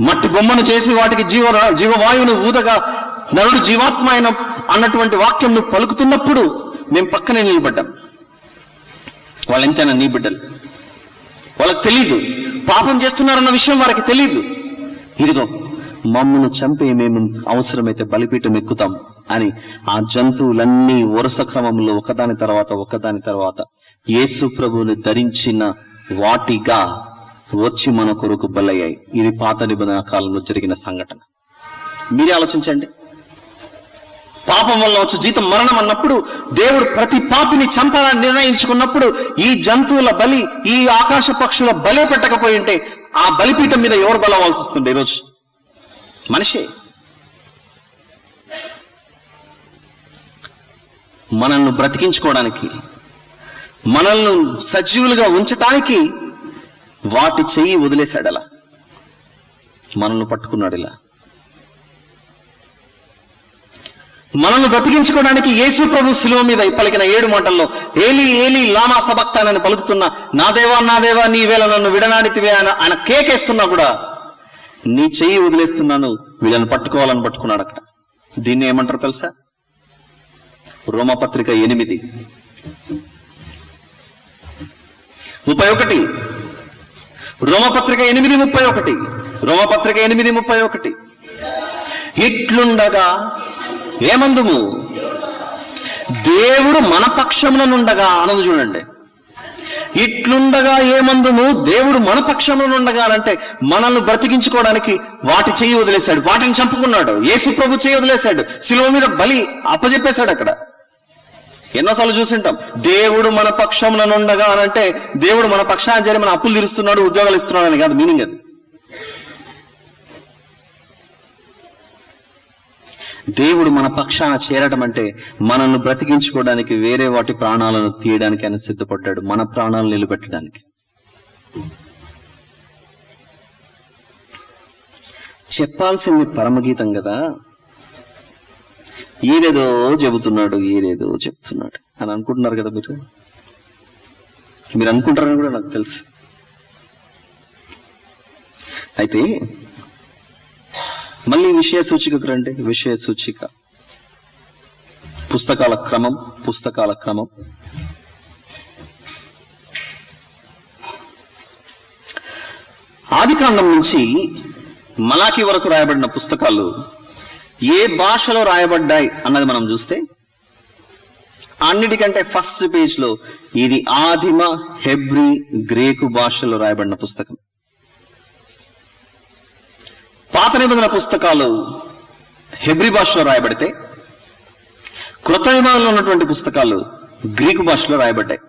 మట్టి బొమ్మను చేసి వాటికి జీవవాయువును ఊదగా నరుడు జీవాత్మ అయిన అన్నటువంటి వాక్యం నువ్వు పలుకుతున్నప్పుడు మేము పక్కనే నిలబడ్డాం. వాళ్ళెంతైనా నీ బిడ్డలు. వాళ్ళకి తెలీదు పాపం చేస్తున్నారన్న విషయం, వారికి తెలీదు. ఇదిగో మమ్మను చంపే మేము అవసరమైతే బలిపీఠం ఎక్కుతాం అని ఆ జంతువులన్నీ వరుస క్రమంలో ఒకదాని తర్వాత యేసు ప్రభువుని ధరించిన వాటిగా వచ్చి మన కొరకు బలయ్యాయి. ఇది పాత నిబంధన కాలంలో జరిగిన సంఘటన. మీరే ఆలోచించండి. పాపం వల్ల వచ్చే జీతం మరణం అన్నప్పుడు దేవుడు ప్రతి పాపిని చంపాలని నిర్ణయించుకున్నప్పుడు ఈ జంతువుల బలి, ఈ ఆకాశ పక్షుల బలి పెట్టకపోయి ఉంటే ఆ బలిపీఠం మీద ఎవరు బలవాల్సి వస్తుండే? ఈరోజు మనిషే. మనల్ని బ్రతికించుకోవడానికి, మనల్ని సజీవులుగా ఉంచటానికి వాటి చెయ్యి వదిలేశాడు. అలా మనల్ని పట్టుకున్నాడు. ఇలా మనల్ని బ్రతికించుకోవడానికి యేసు ప్రభు శిలువ మీద పలికిన 7 మాటల్లో ఏలీ ఏలీ లామా సబక్తానని పలుకుతున్న, నా దేవా నీవేళ నన్ను విడనాడితివే ఆయన కేకేస్తున్నా కూడా నీ చెయ్యి వదిలేస్తున్నాను, వీళ్ళని పట్టుకోవాలని పట్టుకున్నాడు అక్కడ. దీన్ని ఏమంటారు తెలుసా? రోమపత్రిక 8:31. రోమపత్రిక 8:31. ఇట్లుండగా ఏమందుము? దేవుడు మన పక్షములనుండగా అన్నది చూడండి. ఇట్లుండగా ఏమందును దేవుడు మన పక్షములనుండగా అంటే మనల్ని బ్రతికించుకోవడానికి వాటి చేయి వదిలేశాడు, వాటిని చంపుకున్నాడు. యేసు ప్రభు చేయి వదిలేశాడు, శిలువ మీద బలి అప్పజెప్పేశాడు. అక్కడ ఎన్నోసార్లు చూసింటాం, దేవుడు మన పక్షములనుండగా అంటే దేవుడు మన పక్షాన చేరి మన అప్పులు తీరుస్తున్నాడు, ఉద్యోగాలు ఇస్తున్నాడు అని కాదు మీనింగ్. అది దేవుడు మన పక్షాన చేరడం అంటే మనల్ని బ్రతికించుకోవడానికి, వేరే వాటి ప్రాణాలను తీయడానికి ఆయన సిద్ధపడ్డాడు, మన ప్రాణాలను నిలబెట్టడానికి. చెప్పాల్సింది పరమగీతం కదా, ఈరేదో చెబుతున్నాడు, ఈరేదో చెప్తున్నాడు అని అనుకుంటున్నారు కదా మీరు అనుకుంటారని కూడా నాకు తెలుసు. అయితే మళ్ళీ విషయ సూచికకు రండి. విషయ సూచిక పుస్తకాల క్రమం. ఆదికాండం నుంచి మలాకి వరకు రాయబడిన పుస్తకాలు ఏ భాషలో రాయబడ్డాయి అన్నది మనం చూస్తే, అన్నిటికంటే ఫస్ట్ పేజ్ లో ఇది ఆదిమ హెబ్రీ గ్రీకు భాషలో రాయబడిన పుస్తకం. పాత నిబంధన పుస్తకాలు హెబ్రీ భాషలో రాయబడితే, కృత నిబంధనలో ఉన్నటువంటి పుస్తకాలు గ్రీకు భాషలో రాయబడ్డాయి.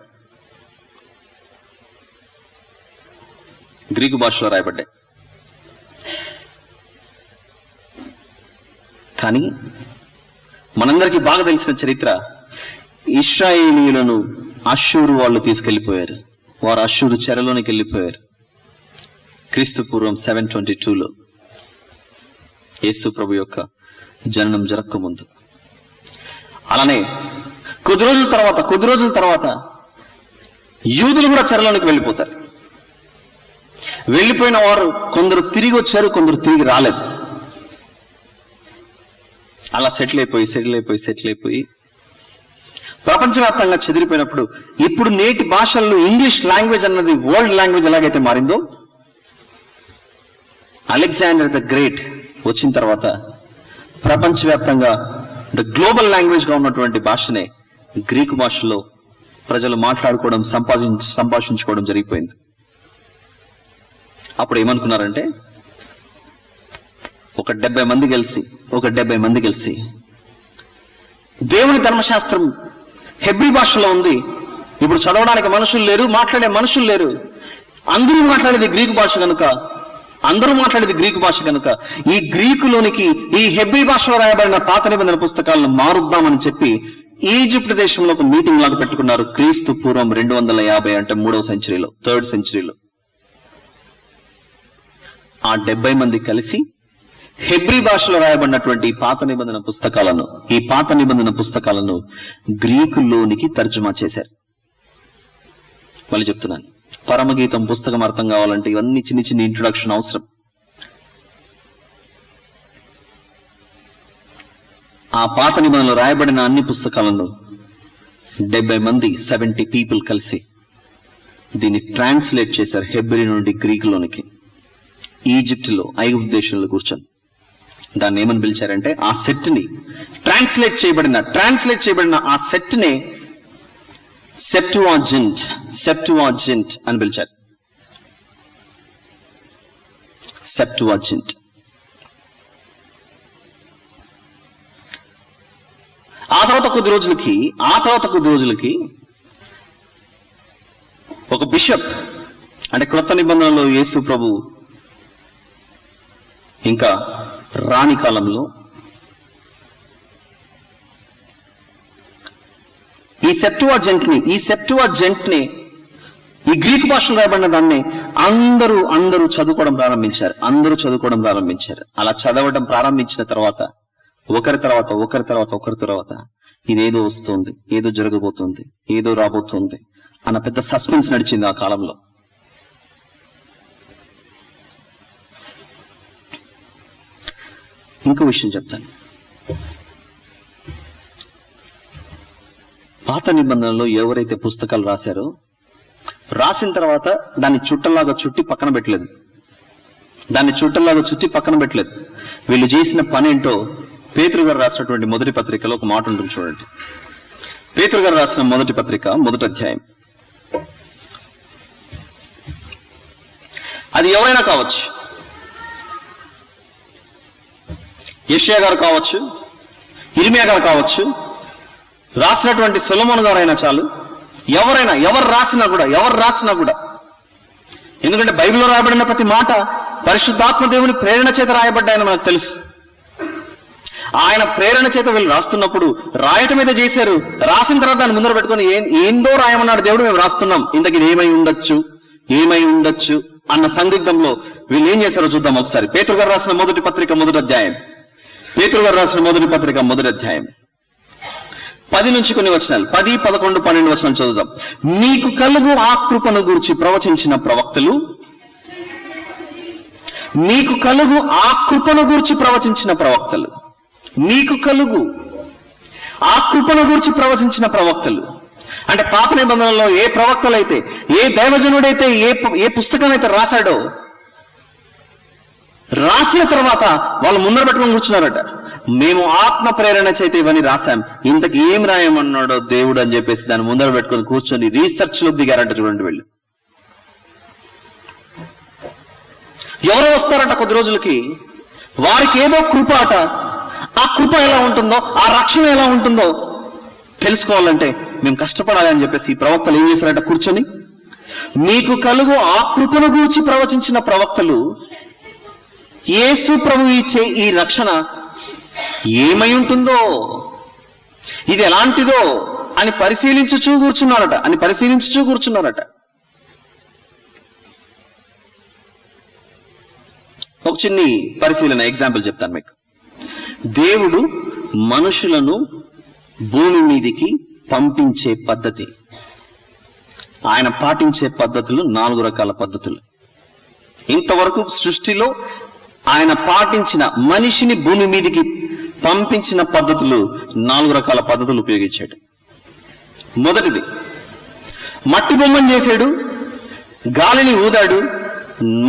కానీ మనందరికీ బాగా తెలిసిన చరిత్ర, ఇశ్రాయేలీయులను అష్షూరు వాళ్ళు తీసుకెళ్లిపోయారు. వారు అష్షూరు చెరలోనికి వెళ్ళిపోయారు. క్రీస్తు పూర్వం 722లో యేసు ప్రభు యొక్క జననం జరగకముందు. అలానే కొద్ది రోజుల తర్వాత యూదులు కూడా చెరలోనికి వెళ్ళిపోతారు. వెళ్ళిపోయిన వారు కొందరు తిరిగి వచ్చారు, కొందరు తిరిగి రాలేదు. అలా సెటిల్ అయిపోయి ప్రపంచవ్యాప్తంగా చెదిరిపోయినప్పుడు, ఇప్పుడు నేటి భాషల్లో ఇంగ్లీష్ లాంగ్వేజ్ అన్నది వరల్డ్ లాంగ్వేజ్ ఎలాగైతే మారిందో, అలెగ్జాండర్ ద గ్రేట్ వచ్చిన తర్వాత ప్రపంచవ్యాప్తంగా ద గ్లోబల్ లాంగ్వేజ్ గా ఉన్నటువంటి భాషనే గ్రీకు భాషలో ప్రజలు మాట్లాడుకోవడం, సంభాషించుకోవడం జరిగిపోయింది. అప్పుడు ఏమనుకున్నారంటే, ఒక 70 మంది కలిసి దేవుని ధర్మశాస్త్రం హెబ్రీ భాషలో ఉంది, ఇప్పుడు చదవడానికి మనుషులు లేరు, మాట్లాడే మనుషులు లేరు, అందరూ మాట్లాడేది గ్రీకు భాష కనుక ఈ గ్రీకులోనికి ఈ హెబ్రీ భాషలో రాయబడిన పాత నిబంధన పుస్తకాలను మారుద్దామని చెప్పి ఈజిప్ట్ దేశంలో ఒక మీటింగ్ లాగా పెట్టుకున్నారు. క్రీస్తు పూర్వం 250 అంటే 3వ సెంచరీలో, 3rd సెంచరీలో ఆ 70 మంది కలిసి హెబ్రీ భాషలో రాయబడినటువంటి ఈ పాత నిబంధన పుస్తకాలను గ్రీకులోనికి తర్జుమా చేశారు. మళ్ళీ చెప్తున్నాను, పరమగీతం పుస్తకం అర్థం కావాలంటే ఇవన్నీ చిన్న ఇంట్రొడక్షన్ అవసరం. ఆ పాత నిబంధనలో రాయబడిన అన్ని పుస్తకాలను 70 మంది 70 పీపుల్ కలిసి దీన్ని ట్రాన్స్లేట్ చేశారు హెబ్రీ నుండి గ్రీకులోనికి. ఈజిప్ట్లో, ఐగుప్తు దేశంలో కూర్చొని దాన్ని ఏమని పిలిచారంటే, ఆ సెట్ ని ట్రాన్స్లేట్ చేయబడిన ఆ సెట్ ని సెప్టువాజింట్ అని పిలిచారు. సెప్టువాజింట్. ఆ తర్వాత కొద్ది రోజులకి ఒక బిషప్, అంటే క్రొత్త నిబంధనలో యేసు ప్రభు ఇంకా రాని కాలంలో ఈ సెప్టువాజింట్ ని ఈ గ్రీకు భాషలో రాయబడిన దాన్ని అందరూ చదువుకోవడం ప్రారంభించారు. అలా చదవడం ప్రారంభించిన తర్వాత ఒకరి తర్వాత ఇదేదో వస్తుంది, ఏదో జరగబోతుంది, ఏదో రాబోతుంది అన్న పెద్ద సస్పెన్స్ నడిచింది ఆ కాలంలో. ఇంకో విషయం చెప్తాను. పాత నిబంధనలో ఎవరైతే పుస్తకాలు రాశారో, రాసిన తర్వాత దాన్ని చుట్టలాగా చుట్టి పక్కన పెట్టలేదు. వీళ్ళు చేసిన పని ఏంటో పేతురు గారు రాసినటువంటి మొదటి పత్రికలో ఒక మాట ఉంటుంది చూడండి. పేతురు గారు రాసిన మొదటి పత్రిక 1వ అధ్యాయం. అది ఎవరైనా కావచ్చు, యెషయా గారు కావచ్చు, ఇర్మియా గారు కావచ్చు, రాసినటువంటి సొలొమోను గారైనా చాలు, ఎవరైనా, ఎవరు రాసినా కూడా. ఎందుకంటే బైబిల్లో రాయబడిన ప్రతి మాట పరిశుద్ధాత్మ దేవుని ప్రేరణ చేత రాయబడ్డాయని మనకు తెలుసు. ఆయన ప్రేరణ చేత వీళ్ళు రాస్తున్నప్పుడు రాయటం మీద చేశారు. రాసిన తర్వాత దాన్ని ముందర పెట్టుకొని ఏందో రాయమన్నాడు దేవుడు, మేము రాస్తున్నాం, ఇంతకి ఇది ఏమై ఉండొచ్చు అన్న సందిగ్ధంలో వీళ్ళు ఏం చేశారో చూద్దాం ఒకసారి. పేతురు గారు రాసిన మొదటి పత్రిక 1వ అధ్యాయం. పేతురు గారు రాసిన మొదటి పత్రిక 1వ అధ్యాయం 10 నుంచి కొన్ని వచనాలు, 10, 11, 12 వచనాలు చదువుదాం. మీకు కలుగు ఆ కృపను గూర్చి ప్రవచించిన ప్రవక్తలు, మీకు కలుగు ఆ కృపను గూర్చి ప్రవచించిన ప్రవక్తలు, మీకు కలుగు ఆ కృపను గూర్చి ప్రవచించిన ప్రవక్తలు అంటే పాత నిబంధనలో ఏ ప్రవక్తలైతే, ఏ దైవజనుడైతే ఏ పుస్తకాన్ని అయితే రాశాడో, రాసిన తర్వాత వాళ్ళు ముందర పెట్టుకొని కూర్చున్నారట. మేము ఆత్మ ప్రేరణ చేత ఇవన్నీ రాశాం, ఇంతకు ఏం రాయమన్నాడో దేవుడు అని చెప్పేసి దాన్ని ముందర పెట్టుకొని కూర్చొని రీసెర్చ్ లో దిగారంట. చూడండి, వీళ్ళు ఎవరో వస్తారట కొద్ది రోజులకి, వారికి ఏదో కృప అట. ఆ కృప ఎలా ఉంటుందో, ఆ రక్షణ ఎలా ఉంటుందో తెలుసుకోవాలంటే మేము కష్టపడాలి అని చెప్పేసి ఈ ప్రవక్తలు ఏం చేశారట, కూర్చొని మీకు కలుగు ఆ కృపను గూర్చి ప్రవచించిన ప్రవక్తలు యేసు ప్రభువు ఇచ్చే ఈ రక్షణ ఏమై ఉంటుందో, ఇది ఎలాంటిదో అని పరిశీలించుచూ కూర్చున్నారట. ఒక చిన్ని పరిశీలన ఎగ్జాంపుల్ చెప్తాను మీకు. దేవుడు మనుషులను భూమి మీదికి పంపించే పద్ధతి, ఆయన పాటించే పద్ధతులు 4 రకాల పద్ధతులు. ఇంతవరకు సృష్టిలో ఆయన పాటించిన, మనిషిని భూమి మీదికి పంపించిన పద్ధతులు 4 రకాల పద్ధతులు ఉపయోగించాడు. మొదటిది, మట్టి బొమ్మను చేశాడు, గాలిని ఊదాడు,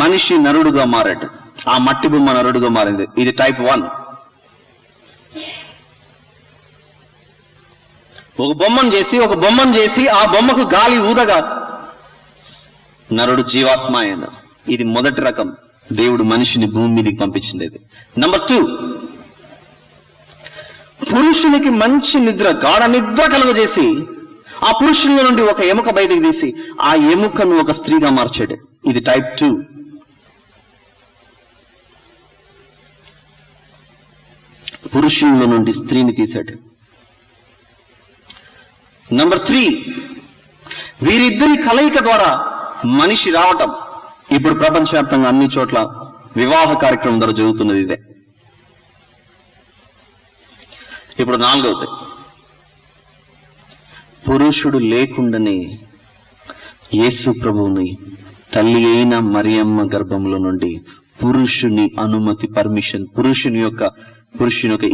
మనిషి నరుడుగా మారాడు. ఆ మట్టి బొమ్మ నరుడుగా మారింది. ఇది టైప్ 1. ఒక బొమ్మను చేసి ఆ బొమ్మకు గాలి ఊదగా నరుడు జీవాత్మ అయిన. ఇది మొదటి రకం, దేవుడు మనిషిని భూమి మీదకి పంపించింది. నంబర్ 2, పురుషునికి మంచి గాఢ నిద్ర కలుగజేసి ఆ పురుషుల్లో నుండి ఒక ఎముక బయటికి తీసి ఆ ఎముకను ఒక స్త్రీగా మార్చాడు. ఇది టైప్ 2. పురుషుల్లో నుండి స్త్రీని తీశాడు. నంబర్ 3, వీరిద్దరి కలయిక ద్వారా మనిషి రావటం. ఇప్పుడు ప్రపంచవ్యాప్తంగా అన్ని చోట్ల వివాహ కార్యక్రమం ద్వారా జరుగుతున్నది ఇదే. ఇప్పుడు 4వది, పురుషుడు లేకుండానే యేసు ప్రభువుని తల్లి అయిన మరియమ్మ గర్భంలో నుండి పురుషుని అనుమతి, పర్మిషన్, పురుషుని యొక్క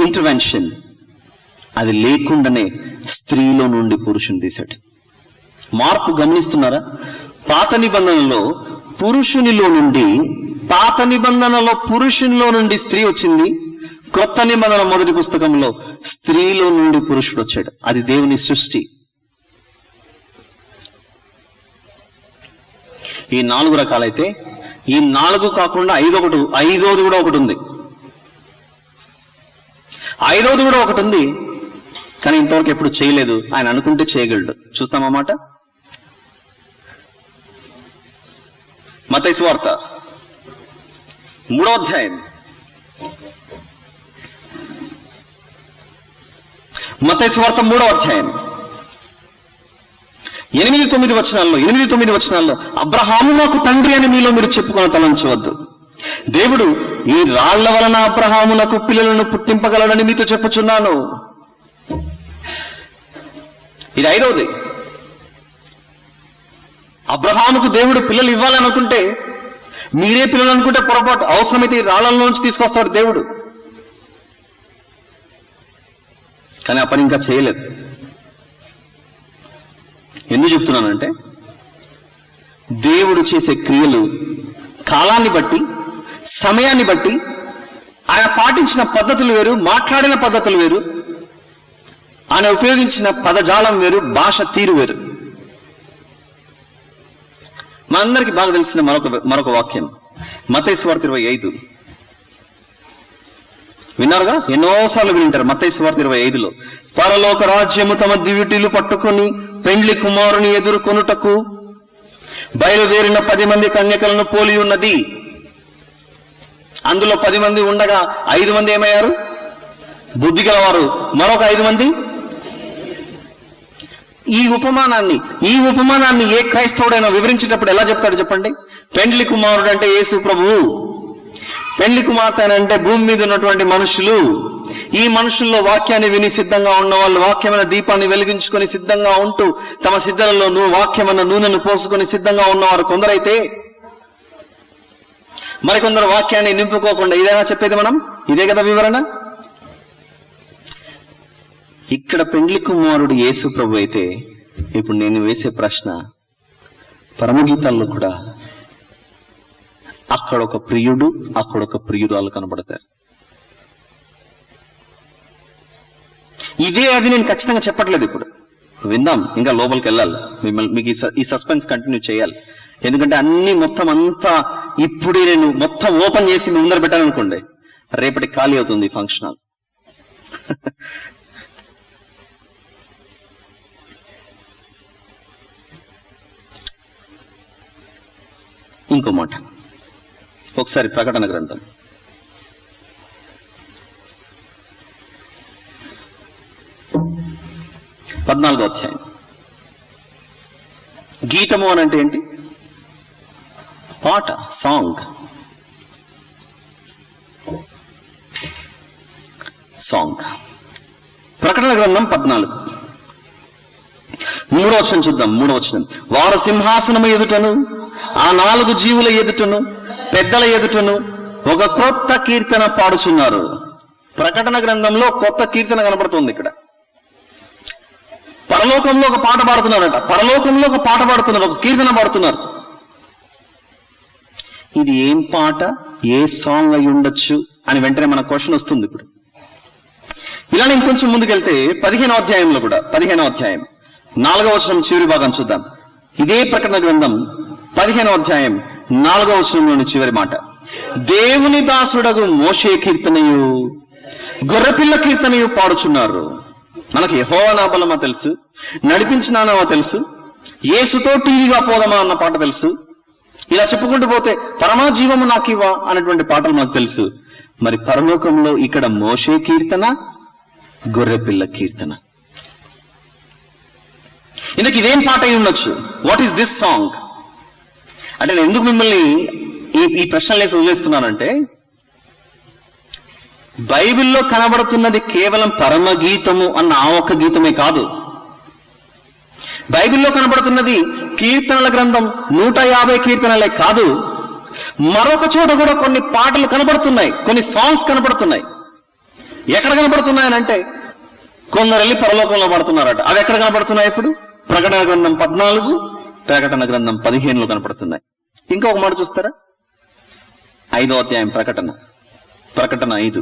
ఇంటర్వెన్షన్, అది లేకుండానే స్త్రీలో నుండి పురుషుని తీశాడు. మార్పు గమనిస్తున్నారా? పాత నిబంధనలో పురుషునిలో నుండి స్త్రీ వచ్చింది. క్రొత్త నిబంధన మొదటి పుస్తకంలో స్త్రీలో నుండి పురుషుడు వచ్చాడు. అది దేవుని సృష్టి. ఈ 4 రకాలైతే ఈ 4 కాకుండా ఐదోది కూడా ఒకటి ఉంది. కానీ ఇంతవరకు ఎప్పుడు చేయలేదు. ఆయన అనుకుంటే చేయగలడు. చూస్తామన్నమాట. మత్తయి సువార్త 3వ అధ్యాయం. మత్తయి సువార్త 3వ అధ్యాయం 8-9 వచనాల్లో అబ్రహాము నాకు తండ్రి అని మీలో మీరు చెప్పుకొని తలంచవద్దు. దేవుడు ఈ రాళ్ల వలన అబ్రహామునకు పిల్లలను పుట్టింపగలడని మీతో చెప్పుచున్నాను. ఇది 5వది. అబ్రహాముకు దేవుడు పిల్లలు ఇవ్వాలనుకుంటే, మీరే పిల్లలు అనుకుంటే పొరపాటు. అవసరమైతే ఈ రాళ్లలోంచి తీసుకొస్తాడు దేవుడు. కానీ ఆ పని ఇంకా చేయలేదు. ఎందుకు చెప్తున్నానంటే, దేవుడు చేసే క్రియలు కాలాన్ని బట్టి, సమయాన్ని బట్టి, ఆయన పాటించిన పద్ధతులు వేరు, మాట్లాడిన పద్ధతులు వేరు. ఆయన ఉపయోగించిన పదజాలం వేరు, భాష తీరు వేరు. మనందరికీ బాగా తెలిసిన మరొక వాక్యం మత్తయి సువార్త 25. విన్నారుగా, ఎన్నోసార్లు వింటారు. మత్తయి సువార్త 25లో పరలోక రాజ్యము తమ దివిటీలు పట్టుకొని పెండ్లి కుమారుని ఎదుర్కొనుటకు బయలుదేరిన 10 మంది కన్యకలను పోలి ఉన్నది. అందులో 10 మంది ఉండగా 5 మంది ఏమయ్యారు? బుద్ధి గలవారు. మరొక 5 మంది. ఈ ఉపమానాన్ని ఏ క్రైస్తవుడైనా వివరించేటప్పుడు ఎలా చెప్తాడు చెప్పండి? పెండ్లి కుమారుడు అంటే యేసు ప్రభువు, పెండ్లి కుమార్తె అంటే భూమి మీద ఉన్నటువంటి మనుషులు. ఈ మనుషుల్లో వాక్యాన్ని విని సిద్ధంగా ఉన్న వాళ్ళు, వాక్యమైన దీపాన్ని వెలిగించుకొని సిద్ధంగా ఉంటూ తమ సిద్ధలలో వాక్యమైన నూనెను పోసుకొని సిద్ధంగా ఉన్నవారు కొందరైతే, మరికొందరు వాక్యాన్ని నింపుకోకుండా. ఇదేనా చెప్పేది మనం? ఇదే కదా వివరణ. ఇక్కడ పెండ్లి కుమారుడు యేసు ప్రభు అయితే, ఇప్పుడు నేను వేసే ప్రశ్న, పరమగీతాల్లో కూడా అక్కడ ఒక ప్రియుడు, అక్కడ ఒక ప్రియురాలు కనబడతారు. ఇదే అది నేను ఖచ్చితంగా చెప్పట్లేదు. ఇప్పుడు విందాం, ఇంకా లోపలికి వెళ్ళాలి. మీకు ఈ సస్పెన్స్ కంటిన్యూ చేయాలి. ఎందుకంటే అన్ని మొత్తం అంతా ఇప్పుడే నేను మొత్తం ఓపెన్ చేసి మీ ముందర పెట్టాలనుకోండి, రేపటికి ఖాళీ అవుతుంది ఫంక్షన్ హాల్. ఇంకో మాట ఒకసారి ప్రకటన గ్రంథం 14వ అధ్యాయం. గీతము అని అంటే ఏంటి? పాట, సాంగ్. ప్రకటన గ్రంథం 14 3వ వచనం చూద్దాం. 3వ వచనం, వారు సింహాసనము ఎదుటను ఆ 4 జీవుల ఎదుటను పెద్దల ఎదుటను ఒక క్రొత్త కీర్తన పాడుచున్నారు. ప్రకటన గ్రంథంలో కొత్త కీర్తన కనపడుతుంది. ఇక్కడ పరలోకంలో ఒక పాట పాడుతున్నారట. పరలోకంలో ఒక పాట పాడుతున్నారు, ఒక కీర్తన పాడుతున్నారు. ఇది ఏం పాట, ఏ సాంగ్ అయి ఉండొచ్చు అని వెంటనే మన క్వశ్చన్ వస్తుంది. ఇప్పుడు ఇలానే ఇంకొంచెం ముందుకెళ్తే 15వ అధ్యాయంలో కూడా, 15వ అధ్యాయం 4వ వచనం చివరి భాగం చూద్దాం. ఇదే ప్రకటన గ్రంథం 15వ అధ్యాయం 4వ వచనంలోని చివరి మాట, దేవుని దాసుడగు మోషే కీర్తనయు గొర్రెపిల్ల కీర్తనయు పాడుచున్నారు. మనకి యెహోవా నా బలమా తెలుసు, నడిపించినానమా తెలుసు, యేసుతో టీవీగా పోదమా అన్న పాట తెలుసు. ఇలా చెప్పుకుంటూ పోతే పరమా జీవము నాకివ్వా అన్నటువంటి పాటలు మనకు తెలుసు. మరి పరలోకంలో ఇక్కడ మోషే కీర్తన, గొర్రెపిల్ల కీర్తన. ఇందుకు ఇదేం పాట అయి ఉండొచ్చు? వాట్ ఈస్ దిస్ సాంగ్ అంటే, నేను ఎందుకు మిమ్మల్ని ఈ ప్రశ్నలు వేసి వదిలేస్తున్నానంటే, బైబిల్లో కనబడుతున్నది కేవలం పరమగీతము అన్న ఆ ఒక్క గీతమే కాదు. బైబిల్లో కనబడుతున్నది కీర్తనల గ్రంథం 150 కీర్తనలే కాదు. మరొక చోట కూడా కొన్ని పాటలు కనబడుతున్నాయి, కొన్ని సాంగ్స్ కనబడుతున్నాయి. ఎక్కడ కనబడుతున్నాయనంటే, కొందరు వెళ్ళి పరలోకంలో పడుతున్నారట. అవి ఎక్కడ కనబడుతున్నాయి? ఇప్పుడు ప్రకటన గ్రంథం 14, ప్రకటన గ్రంథం 15లో కనపడుతున్నాయి. ఇంకొక మాట చూస్తారా? 5వ అధ్యాయం ప్రకటన 5.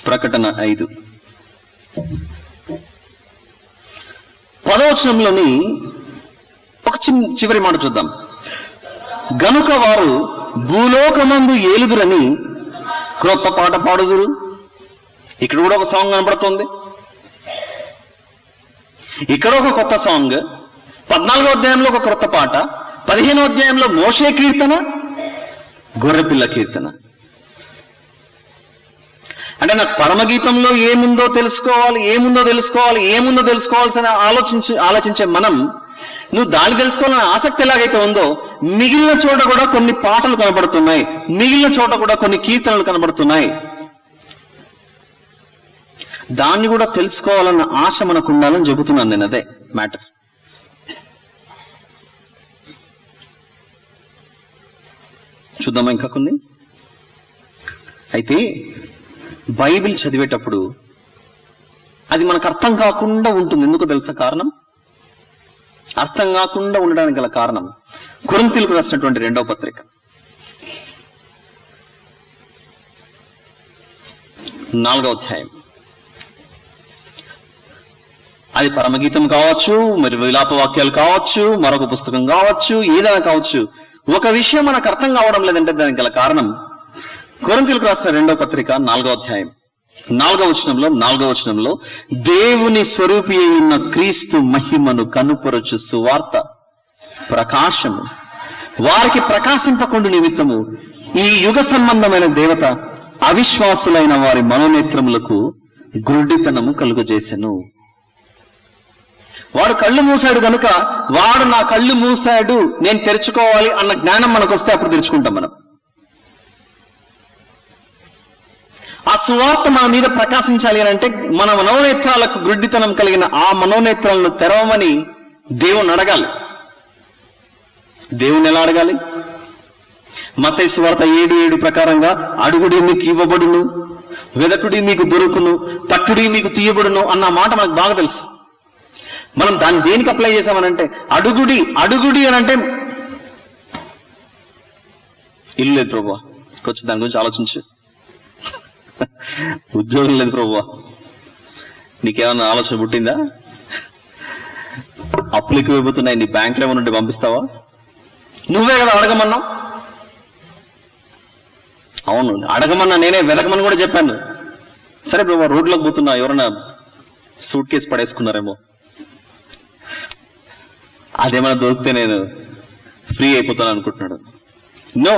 ప్రకటన 5 10వ వచనంలోని ఒక చివరి మాట చూద్దాం. గనుక వారు భూలోకమందు ఏలుదురని క్రొత్త పాట పాడుదురు. ఇక్కడ కూడా ఒక సాంగ్ కనపడుతుంది, ఇక్కడ ఒక కొత్త సాంగ్. 14వ అధ్యాయంలో ఒక కొత్త పాట, 15వ అధ్యాయంలో మోషే కీర్తన, గొర్రెపిల్ల కీర్తన. అంటే నాకు పరమగీతంలో ఏముందో తెలుసుకోవాల్సిన ఆలోచించే మనం, నువ్వు దాన్ని తెలుసుకోవాలన్న ఆసక్తి ఎలాగైతే ఉందో, మిగిలిన చోట కూడా కొన్ని పాటలు కనబడుతున్నాయి, మిగిలిన చోట కూడా కొన్ని కీర్తనలు కనబడుతున్నాయి. దాన్ని కూడా తెలుసుకోవాలన్న ఆశ మనకు ఉండాలని చెబుతున్నాను నేను. అదే మ్యాటర్. చూద్దామా ఇంకా కొన్ని? అయితే బైబిల్ చదివేటప్పుడు అది మనకు అర్థం కాకుండా ఉంటుంది. ఎందుకు తెలుసా కారణం? అర్థం కాకుండా ఉండడానికి గల కారణం, కొరింథీయులకు రాసినటువంటి 2వ పత్రిక 4వ అధ్యాయం. అది పరమగీతం కావచ్చు, మరి విలాప వాక్యాలు కావచ్చు, మరొక పుస్తకం కావచ్చు, ఏదైనా కావచ్చు. ఒక విషయం మనకు అర్థం కావడం లేదంటే దానికి గల కారణం కొరింథీయులకు రాసిన 2వ పత్రిక 4వ అధ్యాయం 4వ వచనంలో దేవుని స్వరూపి అయి ఉన్న క్రీస్తు మహిమను కనుపరచు సువార్త ప్రకాశము వారికి ప్రకాశింపకుండు నిమిత్తము ఈ యుగ సంబంధమైన దేవత అవిశ్వాసులైన వారి మనోనేత్రములకు గుడ్డితనము కలుగజేసెను. వాడు కళ్ళు మూసాడు గనుక, వాడు నా కళ్ళు మూసాడు నేను తెరుచుకోవాలి అన్న జ్ఞానం మనకు వస్తే అప్పుడు తెరుచుకుంటాం మనం. ఆ సువార్త మన మీద ప్రకాశించాలి అని అంటే మన మనోనేత్రాలకు గుడ్డితనం కలిగిన ఆ మనోనేత్రాలను తెరవమని దేవుని అడగాలి. దేవుని ఎలా అడగాలి? మత్తయి సువార్త 7:7 ప్రకారంగా అడుగుడి మీకు ఇవ్వబడును, వెదకుడి మీకు దొరుకును, తట్టుడి మీకు తీయబడును అన్న మాట మనకు బాగా తెలుసు. మనం దాన్ని దేనికి అప్లై చేసామనంటే అడుగుడి అని అంటే ఇల్లు లేదు ప్రభువా, కొంచెం దాని గురించి ఆలోచించు. ఉద్యోగం లేదు ప్రభువా, నీకేమన్నా ఆలోచన పుట్టిందా? అప్పులు ఎక్కువైపోతున్నాయి, నీ బ్యాంకులో ఏమన్నా ఉంటే పంపిస్తావా? నువ్వే కదా అడగమన్నావు. అవును, అడగమన్నా నేనే, వెతకమని కూడా చెప్పాను. సరే ప్రభువా, రోడ్లోకి పోతున్నా, ఎవరైనా సూట్ కేసు పడేసుకున్నారేమో, అదేమైనా దొరికితే నేను ఫ్రీ అయిపోతాను అనుకుంటున్నాడు. నో,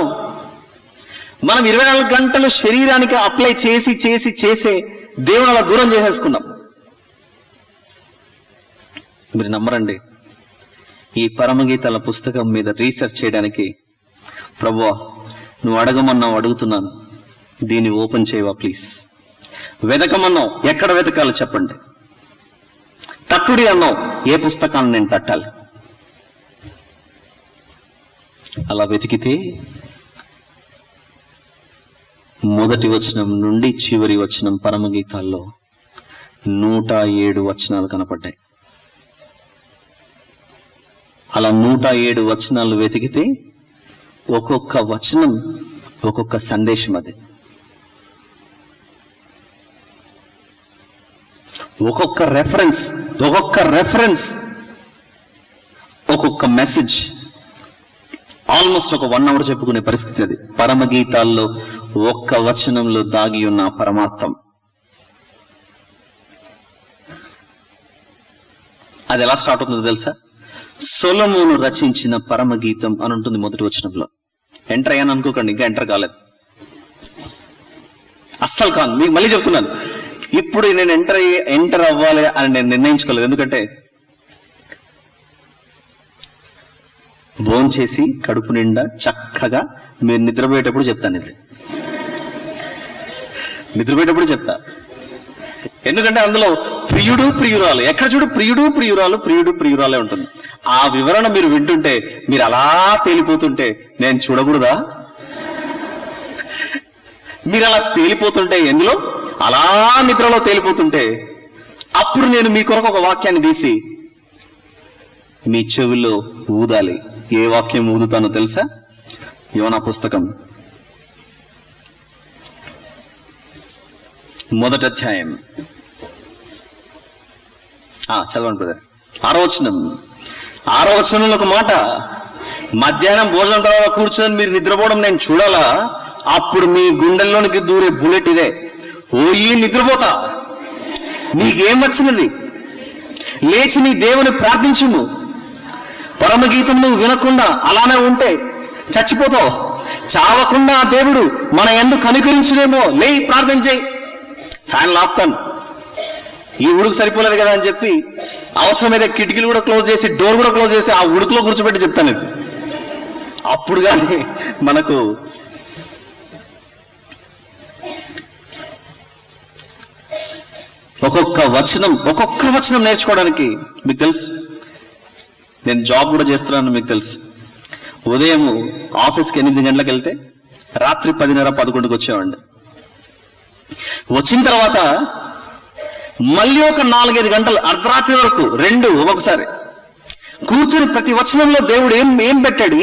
మనం 24 గంటలు శరీరానికి అప్లై చేసే దేవుని అలా దూరం చేసేసుకున్నాం. మీరు నమ్మరండి, ఈ పరమగీతాల పుస్తకం మీద రీసెర్చ్ చేయడానికి ప్రభువా నువ్వు అడగమన్నావు, అడుగుతున్నాను, దీన్ని ఓపెన్ చేయవా ప్లీజ్. వెతకమన్నావు, ఎక్కడ వెతకాలో చెప్పండి. తట్టుడి అన్నావు, ఏ పుస్తకాన్ని నేను తట్టాలి? అలా వెతికితే మొదటి వచనం నుండి చివరి వచనం పరమగీతాల్లో 107 వచనాలు కనపడ్డాయి. అలా 107 వచనాలు వెతికితే ఒక్కొక్క వచనం ఒక్కొక్క సందేశం. అది ఒక్కొక్క రెఫరెన్స్ ఒక్కొక్క మెసేజ్. ఆల్మోస్ట్ ఒక 1 hour చెప్పుకునే పరిస్థితి అది. పరమగీతాల్లో ఒక్క వచనంలో దాగి ఉన్న పరమార్థం. అది ఎలా స్టార్ట్ అవుతుందో తెలుసా? సొలొమోను రచించిన పరమగీతం అని ఉంటుంది మొదటి వచనంలో. ఎంటర్ అయ్యాను అనుకోకండి, ఇంకా ఎంటర్ కాలేదు, అస్సలు కాదు. మీకు మళ్ళీ చెప్తున్నాను, ఇప్పుడు నేను ఎంటర్ అవ్వాలి అని నేను నిర్ణయించుకోలేదు. ఎందుకంటే భోంచేసి కడుపు నిండా చక్కగా మీరు నిద్రపోయేటప్పుడు చెప్తాను. ఇది నిద్రపోయేటప్పుడు చెప్తా. ఎందుకంటే అందులో ప్రియుడు ప్రియురాలు, ఎక్కడ చూడు ప్రియుడు ప్రియురాలే ఉంటుంది. ఆ వివరణ మీరు వింటుంటే మీరు అలా తేలిపోతుంటే నేను చూడకూడదా? మీరు అలా తేలిపోతుంటే, ఎందులో అలా నిద్రలో తేలిపోతుంటే, అప్పుడు నేను మీ కొరకు ఒక వాక్యాన్ని తీసి మీ చెవిలో ఊదాలి. ఏ వాక్యం ఊదుతానో తెలుసా? యోనా పుస్తకం 1వ అధ్యాయం చదవండి బ్రదర్. 6వ వచనంలో ఒక మాట, మధ్యాహ్నం భోజనం తర్వాత కూర్చొని మీరు నిద్రపోవడం నేను చూడాలా? అప్పుడు మీ గుండెల్లోనికి దూరే బుల్లెట్ ఇదే, ఓయి నిద్రపోతా, నీకేం వచ్చినది? లేచి నీ దేవుని ప్రార్థించుము. పరమగీతం నువ్వు వినకుండా అలానే ఉంటే చచ్చిపోతావు. చావకుండా ఆ దేవుడు మన యందు కనికరించునేమో, లేయి ప్రార్థన చేయి. ఫ్యాన్లు ఆపుతాను, ఈ ఉడుకు సరిపోలేదు కదా అని చెప్పి అవసరమైతే కిటికీలు కూడా క్లోజ్ చేసి, డోర్ కూడా క్లోజ్ చేసి ఆ ఉడుకులో కూర్చోబెట్టి చెప్తాను. ఇది అప్పుడు కానీ మనకు ఒక్కొక్క వచనం నేర్చుకోవడానికి. మీకు తెలుసు, నేను జాబ్ కూడా చేస్తున్నాను, మీకు తెలుసు. ఉదయం ఆఫీస్కి 8 గంటలకు వెళ్తే రాత్రి 10:30, 11కి వచ్చేవాడిని. వచ్చిన తర్వాత మళ్ళీ ఒక 4-5 గంటలు అర్ధరాత్రి వరకు 2 ఒక్కొక్కసారి కూర్చుని ప్రతి వచనంలో దేవుడు ఏం పెట్టాడు.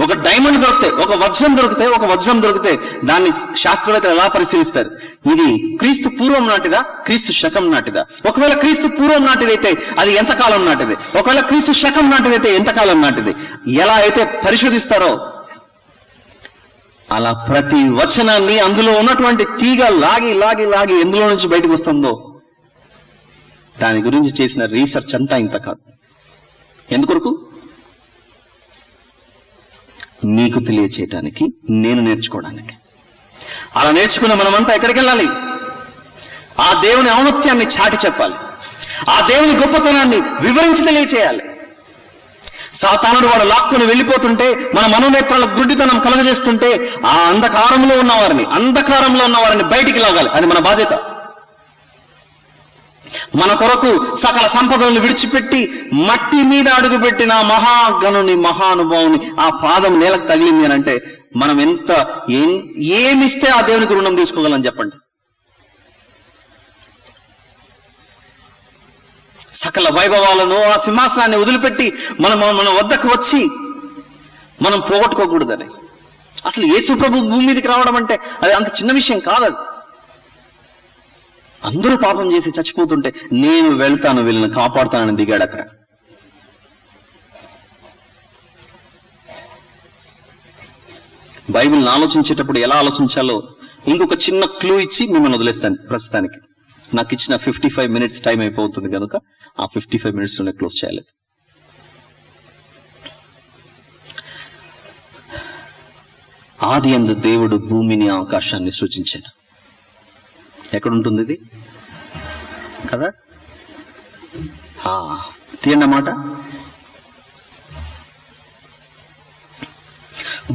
ఒక డైమండ్ దొరికితే, ఒక వజ్రం దొరికితే దాన్ని శాస్త్రవేత్తలు ఎలా పరిశీలిస్తారు? ఇది క్రీస్తు పూర్వం నాటిదా, క్రీస్తు శకం నాటిదా? ఒకవేళ క్రీస్తు పూర్వం నాటిదైతే అది ఎంతకాలం నాటిది, ఒకవేళ క్రీస్తు శకం నాటిదైతే ఎంతకాలం నాటిది, ఎలా అయితే పరిశోధిస్తారో అలా ప్రతి వచనాన్ని అందులో ఉన్నటువంటి తీగ లాగి లాగి లాగి ఎందులో నుంచి బయటకు వస్తుందో దాని గురించి చేసిన రీసెర్చ్ అంతా ఇంత కాదు. ఎందుకొరకు? నీకు తెలియచేయటానికి, నేను నేర్చుకోవడానికి. అలా నేర్చుకున్న మనమంతా ఎక్కడికి వెళ్ళాలి? ఆ దేవుని ఔన్నత్యాన్ని చాటి చెప్పాలి, ఆ దేవుని గొప్పతనాన్ని వివరించి తెలియచేయాలి. సాతానుడు వాడు లాక్కుని వెళ్ళిపోతుంటే, మన మనోనేత్రాల గుడ్డితనం కలగజేస్తుంటే ఆ అంధకారంలో ఉన్నవారిని బయటికి లాగాలి. అది మన బాధ్యత. మన కొరకు సకల సంపదలను విడిచిపెట్టి మట్టి మీద అడుగుపెట్టిన మహాగణుని, మహానుభావుని ఆ పాదం నేలకు తగిలింది అని అంటే మనం ఏమిస్తే ఆ దేవునికి రుణం తీసుకోగలం చెప్పండి? సకల వైభవాలను, ఆ సింహాసనాన్ని వదిలిపెట్టి మన వద్దకు వచ్చి మనం పోగొట్టుకోకూడదని. అసలు యేసు ప్రభు భూమి మీదకి రావడం అంటే అది అంత చిన్న విషయం కాదు. అందరూ పాపం చేసి చచ్చిపోతుంటే నేను వెళ్తాను, వీళ్ళని కాపాడుతానని దిగాడు అక్కడ. బైబిల్ని ఆలోచించేటప్పుడు ఎలా ఆలోచించాలో ఇంకొక చిన్న క్లూ ఇచ్చి మిమ్మల్ని వదిలేస్తాను. ప్రస్తుతానికి నాకు ఇచ్చిన 55 minutes టైం అయిపోతుంది కనుక ఆ 55 minutes లోనే క్లోజ్ చేయాలి. ఆదియందు దేవుడు భూమిని, ఆకాశాన్ని సృజించాడు. ఎక్కడుంటుంది ఇది కదా? తీయండి మాట.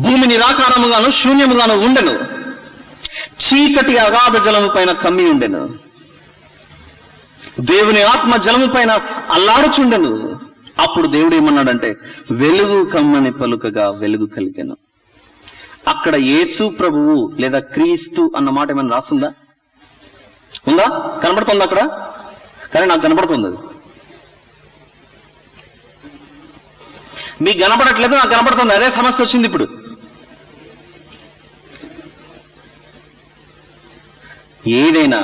భూమి నిరాకారముగాను శూన్యముగాను ఉండెను, చీకటి అగాధ జలము పైన కమ్మి ఉండెను, దేవుని ఆత్మ జలము పైన అల్లాడుచుండెను. అప్పుడు దేవుడు ఏమన్నాడంటే, వెలుగు కమ్మని పలుకగా వెలుగు కలిగెను. అక్కడ యేసు ప్రభువు లేదా క్రీస్తు అన్న మాట ఏమైనా రాస్తుందా? ఉందా? కనబడుతుంది అక్కడ? కానీ నాకు కనబడుతుంది. అది మీకు కనబడట్లేదు, నాకు కనబడుతుంది. అదే సమస్య వచ్చింది ఇప్పుడు. ఏదైనా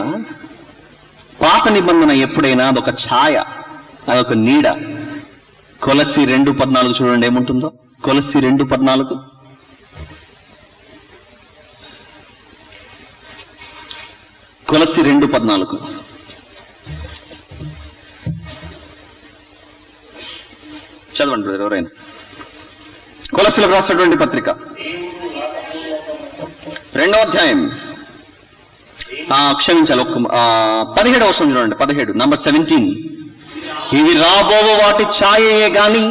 పాత నిబంధన ఎప్పుడైనా అదొక ఛాయ, అదొక నీడ. కొలస్సీ 2:14 చూడండి ఏముంటుందో. కొలస్సీ 2:14. కొలస్సీ 2:14 చదవండి బ్రదర్ ఎవరైనా. కొలస్సీలకు రాసినటువంటి పత్రిక 2వ అధ్యాయం, క్షమించాలి, 17వ వచనం చూడండి. 17 నంబర్ 17. ఇవి రాబోవు వాటి ఛాయయే గాని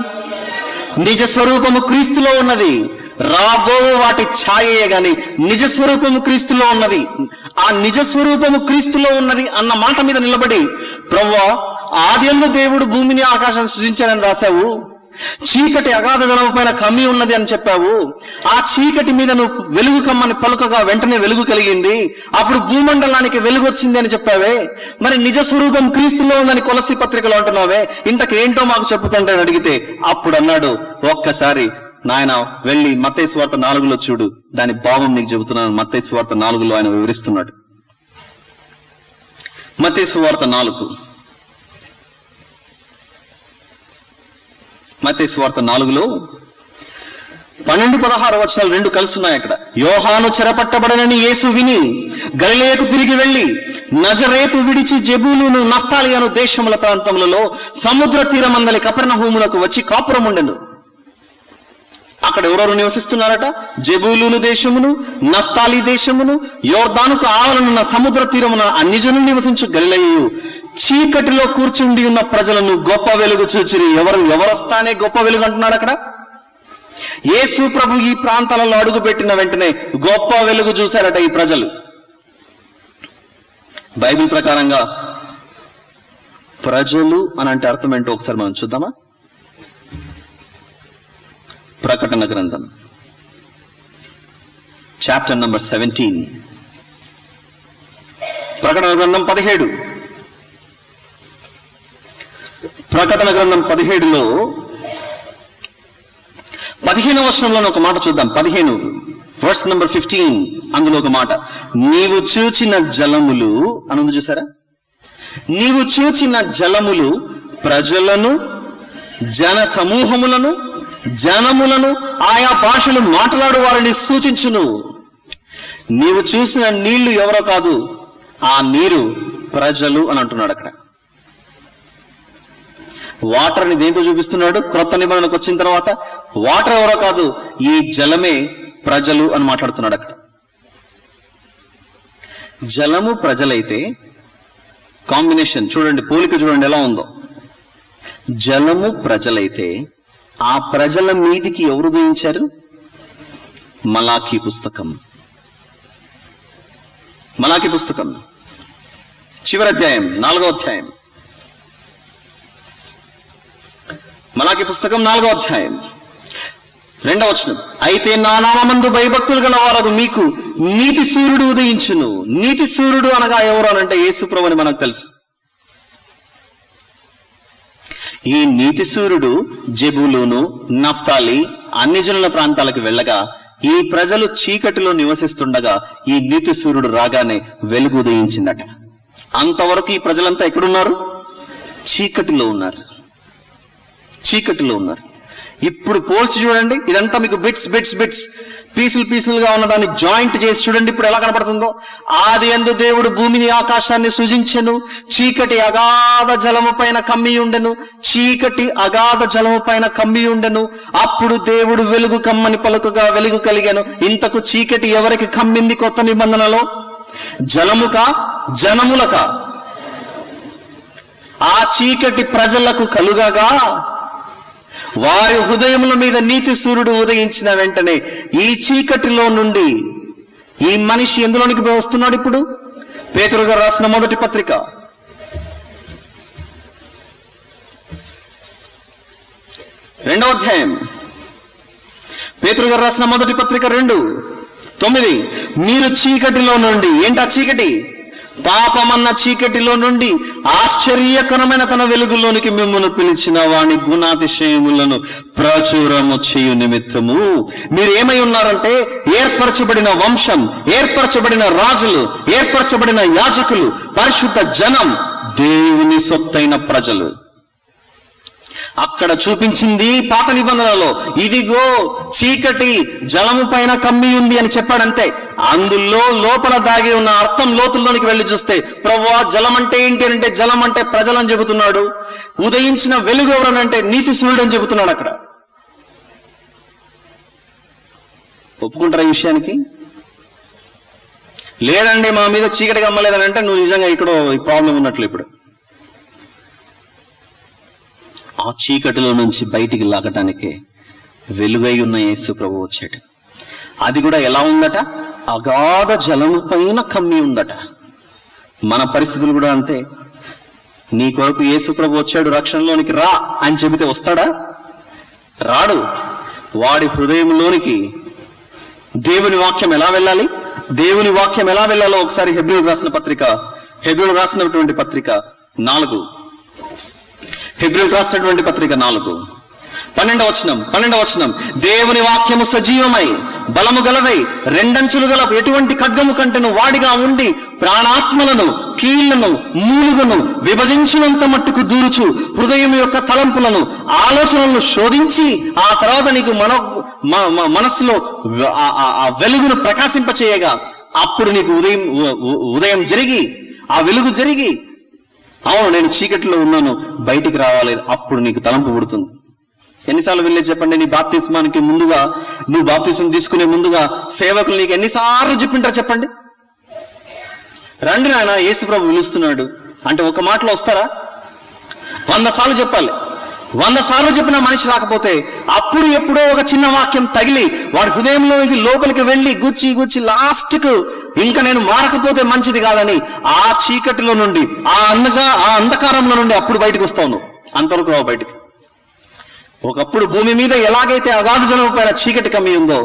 నిజ స్వరూపము క్రీస్తులో ఉన్నది. రాబోవు వాటి ఛాయయే గాని నిజ స్వరూపము క్రీస్తులో ఉన్నది. ఆ నిజ స్వరూపము క్రీస్తులో ఉన్నది అన్న మాట మీద నిలబడి, ప్రభువా ఆదియందు దేవుడు భూమిని ఆకాశాన్ని సృజించాడని రాశావు, చీకటి అగాధ జలము పైన కమ్మి ఉన్నది అని చెప్పావు, ఆ చీకటి మీద నువ్వు వెలుగు కమ్మని పలుకగా వెంటనే వెలుగు కలిగింది, అప్పుడు భూమండలానికి వెలుగు వచ్చింది అని చెప్పావే, మరి నిజ స్వరూపం క్రీస్తులో ఉందని కొలస్సీ పత్రికలో అంటున్నావే, ఇంతకేంటో మాకు చెప్పుతుంటే అడిగితే అప్పుడు అన్నాడు, ఒక్కసారి నాయన వెళ్ళి మత్తయి సువార్త 4లో చూడు, దాని భావం నీకు చెబుతున్నాను. మత్తయి సువార్త 4లో ఆయన వివరిస్తున్నాడు. మత్తయి సువార్త 4, మత్తయి సువార్త 4లో 12-16 వచనాలు 2 కలుస్తున్నాయి అక్కడ. యోహాను చెరపట్టబడనని యేసు విని గలిలయకు తిరిగి వెళ్లి నజరేతు విడిచి జెబూలూను నఫ్తాలి అను దేశముల ప్రాంతములలో సముద్ర తీరమందలి కపెర్నహూమునకు వచ్చి కాపురం ఉండెను. అక్కడ ఎవరెవరు నివసిస్తున్నారట? జెబూలూను దేశమును, నఫ్తాలి దేశమును, యోర్దానుకు ఆవలనున్న సముద్ర తీరమున అన్ని జనులు నివసించు గలిలయయు చీకటిలో కూర్చుండి ఉన్న ప్రజలను గొప్ప వెలుగు చూచిరి. ఎవరొస్తానే గొప్ప వెలుగు అంటున్నాడు అక్కడ. యేసు ప్రభు ఈ ప్రాంతాలలో అడుగు పెట్టిన వెంటనే గొప్ప వెలుగు చూశారట ఈ ప్రజలు. బైబిల్ ప్రకారంగా ప్రజలు అని అంటే అర్థం ఏంటో ఒకసారి మనం చూద్దామా? ప్రకటన గ్రంథం చాప్టర్ నంబర్ 17, ప్రకటన గ్రంథం 17. ప్రకటన గ్రంథం 17లో 15వ వచనంలో ఒక మాట చూద్దాం. 15 వర్స్ నంబర్ 15, అందులో ఒక మాట, నీవు చూచిన జలములు అని ఉంది చూసారా. నీవు చూచిన జలములు ప్రజలను, జన సమూహములను, జనములను, ఆయా భాషలు మాట్లాడు వారిని సూచించును. నీవు చూసిన నీళ్లు ఎవరో కాదు, ఆ నీరు ప్రజలు అని అంటున్నాడు అక్కడ. వాటర్ ని దేంతో చూపిస్తున్నాడు? క్రొత్త నిబంధనకు వచ్చిన తర్వాత వాటర్ ఎవరో కాదు, ఈ జలమే ప్రజలు అని మాట్లాడుతున్నాడు అక్కడ. జలము ప్రజలైతే కాంబినేషన్ చూడండి, పోలిక చూడండి ఎలా ఉందో. జలము ప్రజలైతే ఆ ప్రజల మీదికి ఎవరు ఉదయించారు? మలాకీ పుస్తకం. మలాకీ పుస్తకం చివరి అధ్యాయం, 4వ అధ్యాయం. మలాకీ పుస్తకం 4వ అధ్యాయం 2వ వచనం, అయితే నా నామమందు భయభక్తులు గల వారు మీకు నీతి సూర్యుడు ఉదయించును. నీతి సూర్యుడు అనగా ఎవరు అనంటే యేసు ప్రభువు అని మనకు తెలుసు. ఈ నీతి సూర్యుడు జెబూలూను, నఫ్తాలి, అన్ని జనుల ప్రాంతాలకు వెళ్ళగా ఈ ప్రజలు చీకటిలో నివసిస్తుండగా ఈ నీతి సూర్యుడు రాగానే వెలుగు ఉదయించిందట. అంతవరకు ఈ ప్రజలంతా ఎక్కడున్నారు? చీకటిలో ఉన్నారు. చీకటిలో ఉన్నారు. ఇప్పుడు పోల్చి చూడండి, ఇదంతా మీకు బిట్స్ బిట్స్ బిట్స్ పీసులుగా ఉన్నదాన్ని జాయింట్ చేసి చూడండి ఇప్పుడు ఎలా కనపడుతుందో. ఆది యందు దేవుడు భూమిని ఆకాశాన్ని సృజించెను, చీకటి అగాధ జలము పైన కమ్మి ఉండెను, చీకటి అగాధ జలము పైన కమ్మి ఉండెను. అప్పుడు దేవుడు వెలుగు కమ్మని పలుకగా వెలుగు కలిగాను. ఇంతకు చీకటి ఎవరికి కమ్మింది కొత్త నిబంధనలో? జలముకా జనములకా? ఆ చీకటి ప్రజలకు కలుగగా వారి హృదయముల మీద నీతి సూర్యుడు ఉదయించిన వెంటనే ఈ చీకటిలో నుండి ఈ మనిషి ఎందులోనికి వస్తున్నాడు? ఇప్పుడు పేతురు గారు రాసిన మొదటి పత్రిక 2వ అధ్యాయం. పేతురు గారు రాసిన మొదటి పత్రిక 2:9, మీరు చీకటిలో నుండి, ఏంటా చీకటి? పాపమన్న చీకటిలో నుండి ఆశ్చర్యకరమైన తన వెలుగులోనికి మిమ్మల్ని పిలిచిన వాని గుణాతిశయములను ప్రచురము చేయు నిమిత్తము మీరు ఏమై ఉన్నారంటే ఏర్పరచబడిన వంశం, ఏర్పరచబడిన రాజులు, ఏర్పరచబడిన యాజకులు, పరిశుద్ధ జనం, దేవుని సొత్తైన ప్రజలు. అక్కడ చూపించింది పాత నిబంధనలో, ఇదిగో చీకటి జలము పైన కమ్మి ఉంది అని చెప్పాడంతే. అందులో లోపల దాగి ఉన్న అర్థం లోతుల్లోనికి వెళ్ళి చూస్తే, ప్రభువా జలం అంటే ఏంటి అంటే జలం అంటే ప్రజలని చెబుతున్నాడు. ఉదయించిన వెలుగు ఎవరనంటే నీతి సూర్యుడు అని చెబుతున్నాడు అక్కడ. ఒప్పుకుంటారా ఈ విషయానికి? లేదండి మా మీద చీకటి కమ్మలేదని అంటే నువ్వు నిజంగా ఇక్కడ ఈ ప్రాబ్లం ఉన్నట్లు. ఇప్పుడు ఆ చీకటిలో నుంచి బయటికి లాగటానికే వెలుగై ఉన్న యేసు ప్రభు వచ్చాడు. అది కూడా ఎలా ఉందట? అగాధ జలము పైన కమ్మి ఉందట. మన పరిస్థితులు కూడా అంతే. నీ కొరకు యేసు ప్రభు వచ్చాడు, రక్షణలోనికి రా అని చెబితే వస్తాడా? రాడు. వాడి హృదయంలోనికి దేవుని వాక్యం ఎలా వెళ్ళాలి? దేవుని వాక్యం ఎలా వెళ్ళాలో ఒకసారి హెబ్రీయులకు రాసినటువంటి పత్రిక 4, హెబ్రీయులకు రాసినటువంటి పత్రిక 4 12వ వచనం, దేవుని వాక్యము సజీవమై బలము గలదై రెండంచులు గల ఎటువంటి ఖడ్గము కంటెను వాడిగా ఉండి ప్రాణాత్మలను, కీళ్లను, మూలుగను విభజించినంత మట్టుకు దూరుచు హృదయం యొక్క తలంపులను, ఆలోచనలను శోధించి ఆ తర్వాత నీకు మనస్సులో ఆ వెలుగును ప్రకాశింపచేయగా అప్పుడు నీకు ఉదయం జరిగి ఆ వెలుగు జరిగి, అవును నేను చీకటిలో ఉన్నాను, బయటికి రావాలి, అప్పుడు నీకు తలంపు పుడుతుంది. ఎన్నిసార్లు వెళ్ళే చెప్పండి, నీ బాప్తిస్మానికి ముందుగా, నువ్వు బాప్తిస్మం తీసుకునే ముందుగా సేవకులు నీకు ఎన్నిసార్లు చెప్పింటారు చెప్పండి? రండి నాయన యేసు ప్రభు పిలుస్తున్నాడు అంటే ఒక మాటలో వస్తారా? 100 సార్లు చెప్పాలి. 100 సార్లు చెప్పిన మనిషి రాకపోతే అప్పుడు ఎప్పుడో ఒక చిన్న వాక్యం తగిలి వాడి హృదయంలో లోపలికి వెళ్ళి గుచ్చి లాస్ట్కు ఇంకా నేను మారకపోతే మంచిది కాదని ఆ చీకటిలో నుండి, ఆ అంధకారంలో నుండి అప్పుడు బయటకు వస్తావు. నువ్వు అంతవరకు రావు బయటికి. ఒకప్పుడు భూమి మీద ఎలాగైతే అగాధ జలము పైన చీకటి కమ్మి ఉందో,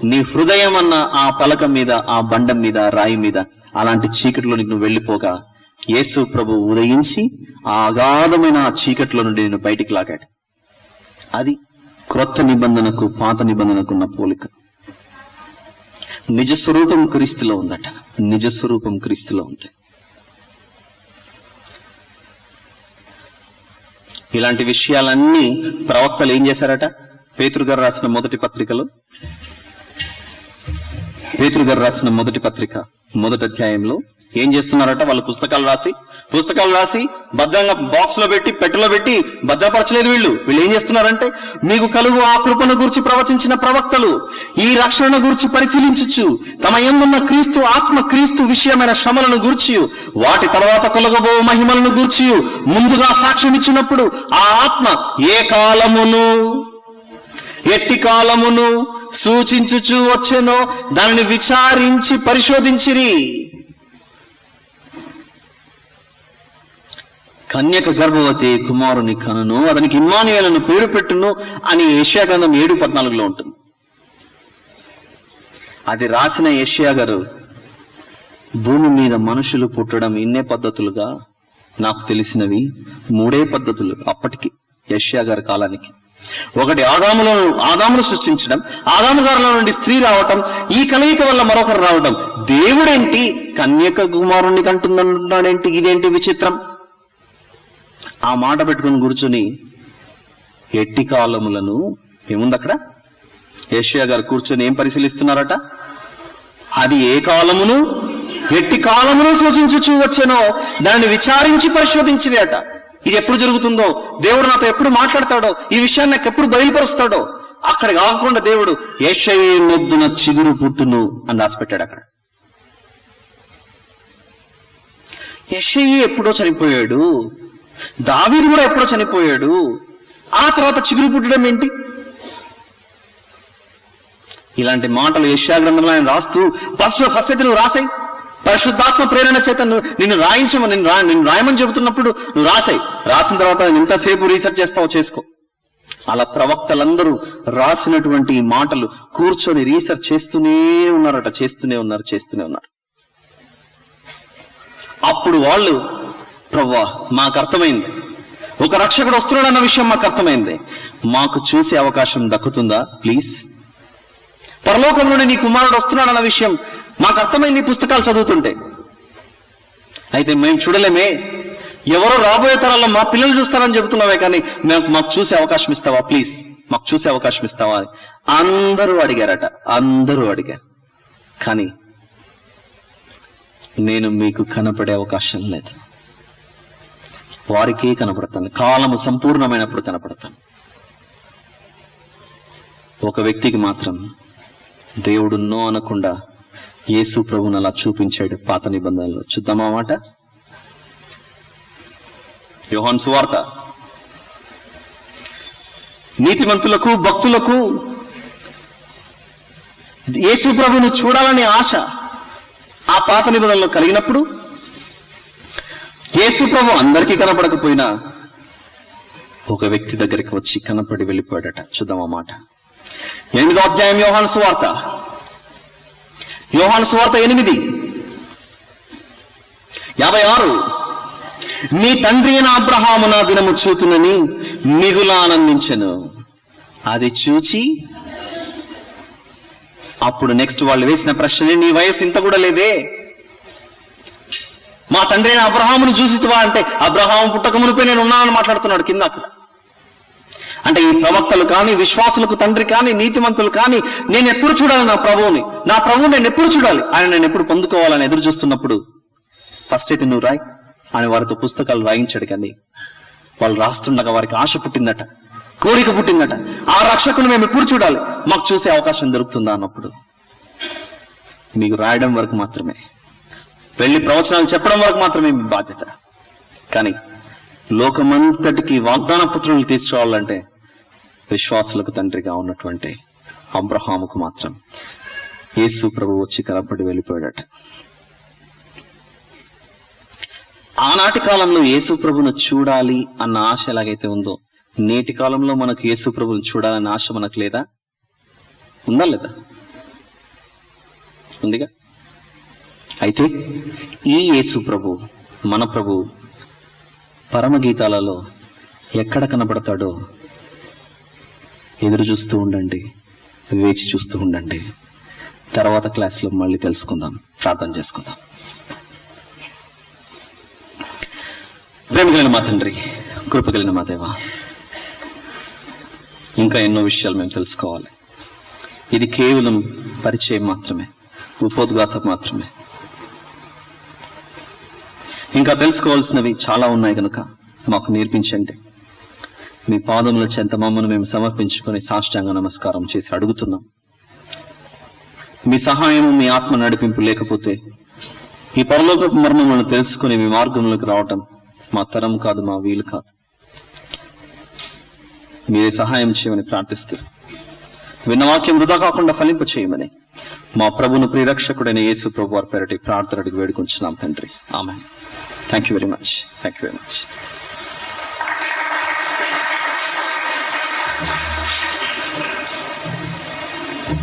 నీ హృదయం అన్న ఆ పలకం మీద, ఆ బండం మీద, రాయి మీద అలాంటి చీకటిలోనికి నువ్వు వెళ్ళిపోగా యేసు ప్రభు ఉదయించి ఆ అగాధమైన ఆ చీకటిలో నుండి నిన్ను బయటికి లాగాడు. అది క్రొత్త నిబంధనకు పాత నిబంధనకు ఉన్న పోలిక. నిజస్వరూపం క్రీస్తులో ఉందట. నిజస్వరూపం క్రీస్తులో ఉంది. ఇలాంటి విషయాలన్నీ ప్రవక్తలు ఏం చేశారట? పేతురు గారు రాసిన మొదటి పత్రిక మొదటి అధ్యాయంలో ఏం చేస్తున్నారట? వాళ్ళు పుస్తకాలు రాసి భద్రంగా బాక్స్ లో పెట్టి పెట్టెలో పెట్టి భద్రపరచలేదు. వీళ్ళు ఏం చేస్తున్నారంటే, మీకు కలుగు ఆ కృపను గురించి ప్రవచించిన ప్రవక్తలు ఈ రక్షణను గురించి పరిశీలించుచు తమ యందున్న క్రీస్తు ఆత్మ క్రీస్తు విషయమైన శ్రమలను గూర్చి వాటి తర్వాత కలుగబో మహిమలను గూర్చి ముందుగా సాక్ష్యం ఇచ్చినప్పుడు ఆ ఆత్మ ఏ కాలమును ఎట్టి కాలమును సూచించుచు వచ్చెనో దానిని విచారించి పరిశోధించిరి. కన్యక గర్భవతి కుమారుని కనును, అతనికి ఇమ్మానుయేలును పేరు పెట్టును అని యెషయా గ్రంథం 7:14 ఉంటుంది. అది రాసిన యెషయా గారు భూమి మీద మనుషులు పుట్టడం ఇన్నే పద్ధతులుగా నాకు తెలిసినవి 3 పద్ధతులు అప్పటికి యెషయా గారి కాలానికి. ఒకటి ఆదామును సృష్టించడం, ఆదాము గారిలో నుండి స్త్రీ రావటం, ఈ కలయిక వల్ల మరొకరు రావటం. దేవుడేంటి కన్యక కుమారుణ్ణి కంటుందంటున్నాడేంటి? ఇదేంటి విచిత్రం? ఆ మాట పెట్టుకుని కూర్చొని ఎట్టి కాలములను ఏముంది అక్కడ? యెషయా గారు కూర్చొని ఏం పరిశీలిస్తున్నారట? అది ఏ కాలమును ఎట్టి కాలమును సూచించుచూ వచ్చెనో దాన్ని విచారించి పరిశోధించిరి అట. ఇది ఎప్పుడు జరుగుతుందో, దేవుడు నాతో ఎప్పుడు మాట్లాడతాడో, ఈ విషయాన్ని నాకు ఎప్పుడు బయలుపరుస్తాడో, అక్కడ కాకుండా దేవుడు యెషయా మొద్దున చిగురు పుట్టును అని రాసిపెట్టాడు. అక్కడ యెషయా ఎప్పుడో చనిపోయాడు, దావీదు కూడా ఎప్పుడో చనిపోయాడు, ఆ తర్వాత చిగురు పుట్టడం ఏంటి? ఇలాంటి మాటలు యెషయా గ్రంథంలో ఆయన రాస్తూ ఫస్ట్ అయితే నువ్వు రాసాయి, పరిశుద్ధాత్మ ప్రేరణ చేత నిన్ను రాయమని చెబుతున్నప్పుడు నువ్వు రాసిన తర్వాత ఎంతసేపు రీసెర్చ్ చేస్తావో చేసుకో. అలా ప్రవక్తలందరూ రాసినటువంటి మాటలు కూర్చొని రీసెర్చ్ చేస్తూనే ఉన్నారు. అప్పుడు వాళ్ళు, ప్రభువా మాకు అర్థమైంది, ఒక రక్షకుడు వస్తున్నాడు అన్న విషయం మాకు అర్థమైంది, మాకు చూసే అవకాశం దక్కుతుందా ప్లీజ్? పరలోకం నుండి నీ కుమారుడు వస్తున్నాడు అన్న విషయం మాకు అర్థమైంది పుస్తకాలు చదువుతుంటే. అయితే మేము చూడలేమే, ఎవరో రాబోయే తరాల్లో మా పిల్లలు చూస్తారని చెబుతున్నావే, కానీ మాకు చూసే అవకాశం ఇస్తావా ప్లీజ్, మాకు చూసే అవకాశం ఇస్తావా అని అందరూ అడిగారు. కానీ నేను మీకు కనపడే అవకాశం లేదు, వారికే కనపడతాను, కాలము సంపూర్ణమైనప్పుడు కనపడతాను. ఒక వ్యక్తికి మాత్రం దేవుడు నో అనకుండా యేసు ప్రభువును అలా చూపించాడు పాత నిబంధనలో. చూద్దామా మాట? యోహాను సువార్త. నీతిమంతులకు భక్తులకు యేసు ప్రభువును చూడాలనే ఆశ ఆ పాత నిబంధనలో కలిగినప్పుడు యేసు ప్రభు అందరికీ కనపడకపోయినా ఒక వ్యక్తి దగ్గరికి వచ్చి కనపడి వెళ్ళిపోయాడట. చూద్దామా మాట? 8వ అధ్యాయం యోహాను సువార్త 8:56. నీ తండ్రి అయిన అబ్రహాము నా దినము చూతునని మిగుల ఆనందించెను. అది చూచి అప్పుడు నెక్స్ట్ వాళ్ళు వేసిన ప్రశ్న, నీ వయసు ఇంత కూడా లేదే, మా తండ్రి అయిన అబ్రహామును చూసితివా అంటే, అబ్రహాము పుట్టక మునిపే నేను ఉన్నానని మాట్లాడుతున్నాడు కింద. అక్కడ అంటే ఈ ప్రవక్తలు కానీ, విశ్వాసులకు తండ్రి కానీ, నీతిమంతులు కానీ, నేను ఎప్పుడు చూడాలి నా ప్రభువుని నేను ఎప్పుడు చూడాలి, ఆయన నేను ఎప్పుడు పొందుకోవాలని ఎదురు చూస్తున్నప్పుడు ఫస్ట్ అయితే నువ్వు రాయి అని వారితో పుస్తకాలు రాయించాడు. కానీ వాళ్ళు రాస్తుండగా వారికి ఆశ పుట్టిందట, కోరిక పుట్టిందట, ఆ రక్షకుని మేము ఎప్పుడు చూడాలి, మాకు చూసే అవకాశం దొరుకుతుందా అన్నప్పుడు. మీకు రాయడం వరకు మాత్రమే, వెళ్ళి ప్రవచనాలు చెప్పడం వరకు మాత్రమే మీ బాధ్యత. కానీ లోకమంతటికి వాగ్దాన పుత్రులు తీసుకురావాలంటే విశ్వాసులకు తండ్రిగా ఉన్నటువంటి అబ్రహాముకు మాత్రం యేసు ప్రభు వచ్చి కనపడి వెళ్ళిపోయాడట. ఆనాటి కాలంలో యేసు ప్రభును చూడాలి అన్న ఆశ ఎలాగైతే ఉందో, నేటి కాలంలో మనకు యేసు ప్రభును చూడాలన్న ఆశ మనకు లేదా? ఉందా లేదా? ఉందిగా. అయితే ఈ యేసు ప్రభు, మన ప్రభు పరమగీతాలలో ఎక్కడ కనబడతాడో ఎదురు చూస్తూ ఉండండి, వేచి చూస్తూ ఉండండి. తర్వాత క్లాస్లో మళ్ళీ తెలుసుకుందాం, ప్రార్థన చేసుకుందాం. ప్రేమ కలిగిన మా తండ్రి, కృప కలిగిన మా దేవా, ఇంకా ఎన్నో విషయాలు మేము తెలుసుకోవాలి. ఇది కేవలం పరిచయం మాత్రమే, ఉపోద్ఘాతం మాత్రమే. ఇంకా తెలుసుకోవాల్సినవి చాలా ఉన్నాయి కనుక మాకు నేర్పించండి. మీ పాదముల చెంత మమ్మను మేము సమర్పించుకొని సాష్టాంగ నమస్కారం చేసి అడుగుతున్నాం. మీ సహాయము, మీ ఆత్మ నడిపింపు లేకపోతే ఈ పరలోకపు మర్మములను తెలుసుకుని మీ మార్గంలోకి రావటం మా తరం కాదు, మా వీలు కాదు. మీరే సహాయం చేయమని ప్రార్థిస్తూ, విన్న వాక్యం వృధా కాకుండా ఫలింప చేయమని మా ప్రభును ప్రియరక్షకుడైన యేసు ప్రభు వారి పేరటి ప్రార్థన అడిగి వేడుకుంటున్నాం తండ్రి. ఆమేన్. Thank you very much.